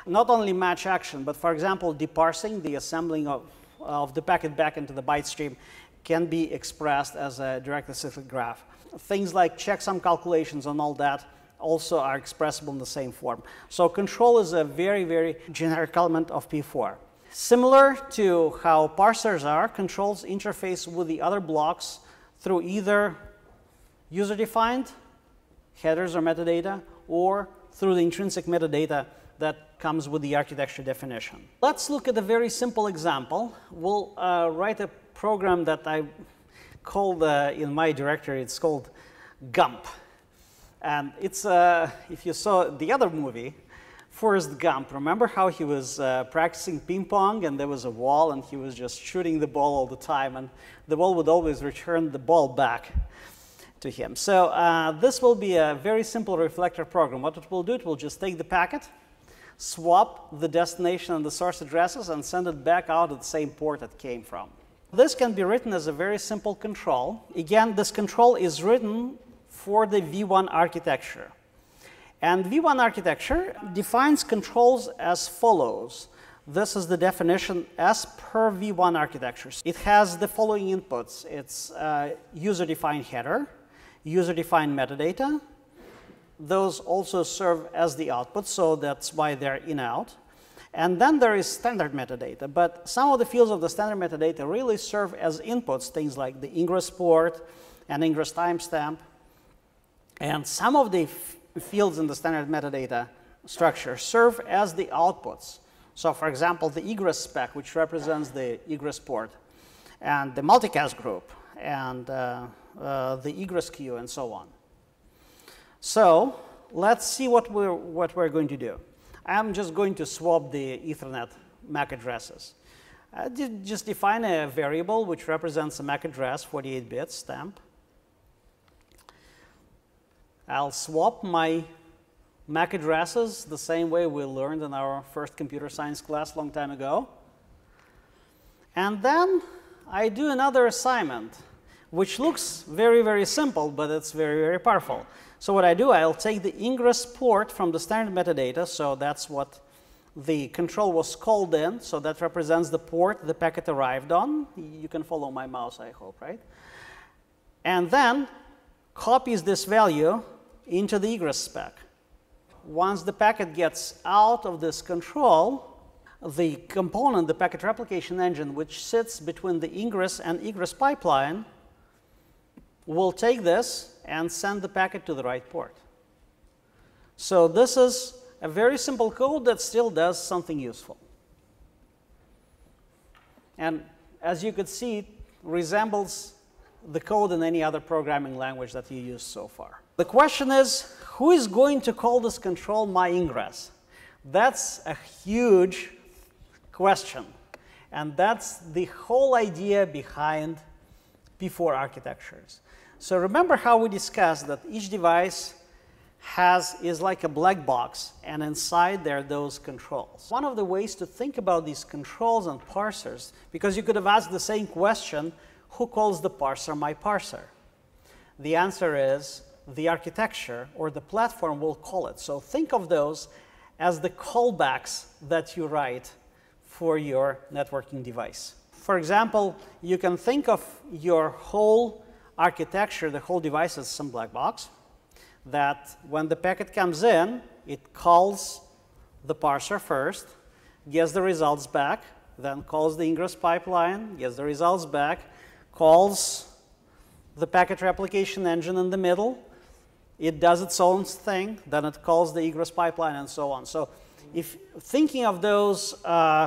Not only match action, but for example, deparsing, the assembling of the packet back into the byte stream, can be expressed as a direct acyclic graph. Things like checksum calculations and all that also are expressible in the same form. So control is a very, very generic element of P4. Similar to how parsers are, controls interface with the other blocks through either user-defined headers or metadata, or through the intrinsic metadata that comes with the architecture definition. Let's look at a very simple example. We'll write a program that I called, in my directory, it's called Gump. And it's, if you saw the other movie, Forrest Gump, remember how he was practicing ping pong and there was a wall and he was just shooting the ball all the time, and the ball would always return the ball back to him. So this will be a very simple reflector program. What it will do, it will just take the packet, swap the destination and the source addresses, and send it back out at the same port it came from. This can be written as a very simple control. Again, this control is written for the V1 architecture. And V1 architecture defines controls as follows. This is the definition as per V1 architecture. It has the following inputs. It's user-defined header, user-defined metadata. Those also serve as the output, so that's why they're in-out. And then there is standard metadata. But some of the fields of the standard metadata really serve as inputs, things like the ingress port and ingress timestamp. And some of the fields in the standard metadata structure serve as the outputs. So for example, the egress spec, which represents the egress port, and the multicast group, and the egress queue, and so on. So let's see what we're going to do. I'm just going to swap the Ethernet MAC addresses. Just define a variable which represents a MAC address, 48 bits stamp. I'll swap my MAC addresses the same way we learned in our first computer science class a long time ago. And then I do another assignment, which looks very, very simple, but it's very, very powerful. So what I do, I'll take the ingress port from the standard metadata, so that's what the control was called in, so that represents the port the packet arrived on. You can follow my mouse, I hope, right? And then copies this value into the egress spec. Once the packet gets out of this control, the component, the packet replication engine, which sits between the ingress and egress pipeline, will take this and send the packet to the right port. So this is a very simple code that still does something useful. And as you could see, it resembles the code in any other programming language that you used so far. The question is, who is going to call this control my ingress? That's a huge question. And that's the whole idea behind P4 architectures. So remember how we discussed that each device is like a black box, and inside there are those controls. One of the ways to think about these controls and parsers, because you could have asked the same question, who calls the parser my parser? The answer is the architecture or the platform will call it. So think of those as the callbacks that you write for your networking device. For example, you can think of your whole architecture, the whole device, as some black box that when the packet comes in, it calls the parser first, gets the results back, then calls the ingress pipeline, gets the results back, calls the packet replication engine in the middle. It does its own thing, then it calls the egress pipeline, and so on. So if thinking of those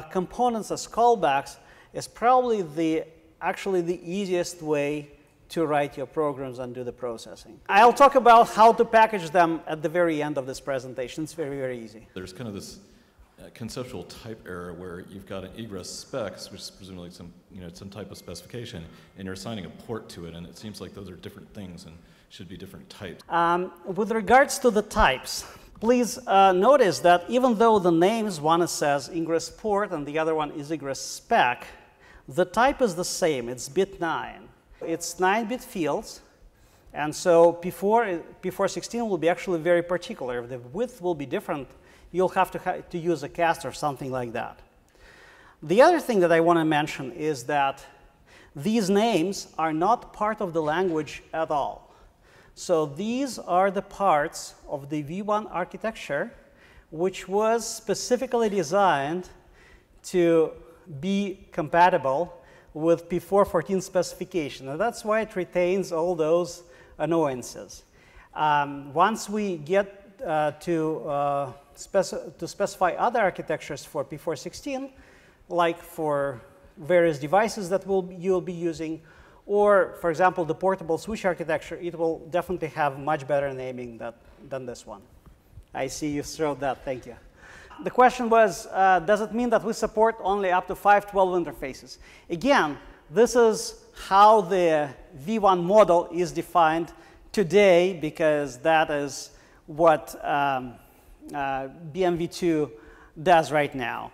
components as callbacks is probably actually the easiest way to write your programs and do the processing. I'll talk about how to package them at the very end of this presentation. It's very, very easy. There's kind of this conceptual type error where you've got an egress specs, which is presumably some type of specification, and you're assigning a port to it, and it seems like those are different things and should be different types. With regards to the types, please notice that even though the names, one says ingress port and the other one is egress spec, the type is the same. It's bit 9. It's 9-bit fields, and so P4 16 will be actually very particular. If the width will be different, you'll have to use a cast or something like that. The other thing that I want to mention is that these names are not part of the language at all. So these are the parts of the V1 architecture, which was specifically designed to be compatible with P4 14 specification. And that's why it retains all those annoyances. Once we get to specify other architectures for P4 16, like for various devices that you'll be using, or, for example, the portable switch architecture, it will definitely have much better naming than this one. I see you showed that. Thank you. The question was, does it mean that we support only up to 512 interfaces? Again, this is how the V1 model is defined today, because that is what BMV2 does right now.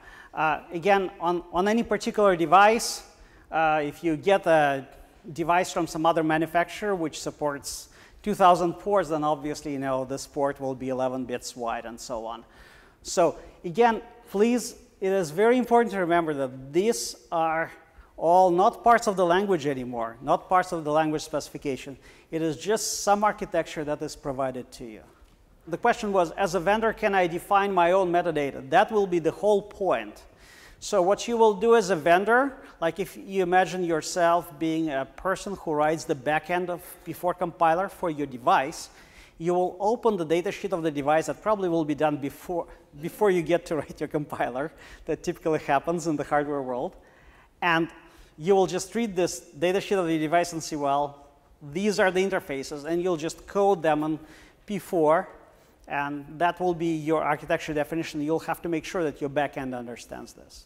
Again, on any particular device, if you get a device from some other manufacturer which supports 2,000 ports, then obviously this port will be 11 bits wide and so on. So again, please, it is very important to remember that these are all not parts of the language anymore, not parts of the language specification. It is just some architecture that is provided to you. The question was, as a vendor, can I define my own metadata? That will be the whole point. So what you will do as a vendor, like if you imagine yourself being a person who writes the backend of P4 compiler for your device, you will open the datasheet of the device. That probably will be done before you get to write your compiler. That typically happens in the hardware world. And you will just read this datasheet of the device and see, well, these are the interfaces, and you'll just code them in P4, and that will be your architecture definition. You'll have to make sure that your backend understands this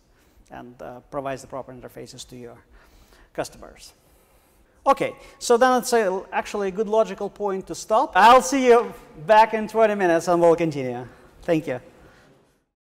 and provides the proper interfaces to your customers. Okay, so then it's actually a good logical point to stop. I'll see you back in 20 minutes and we'll continue. Thank you.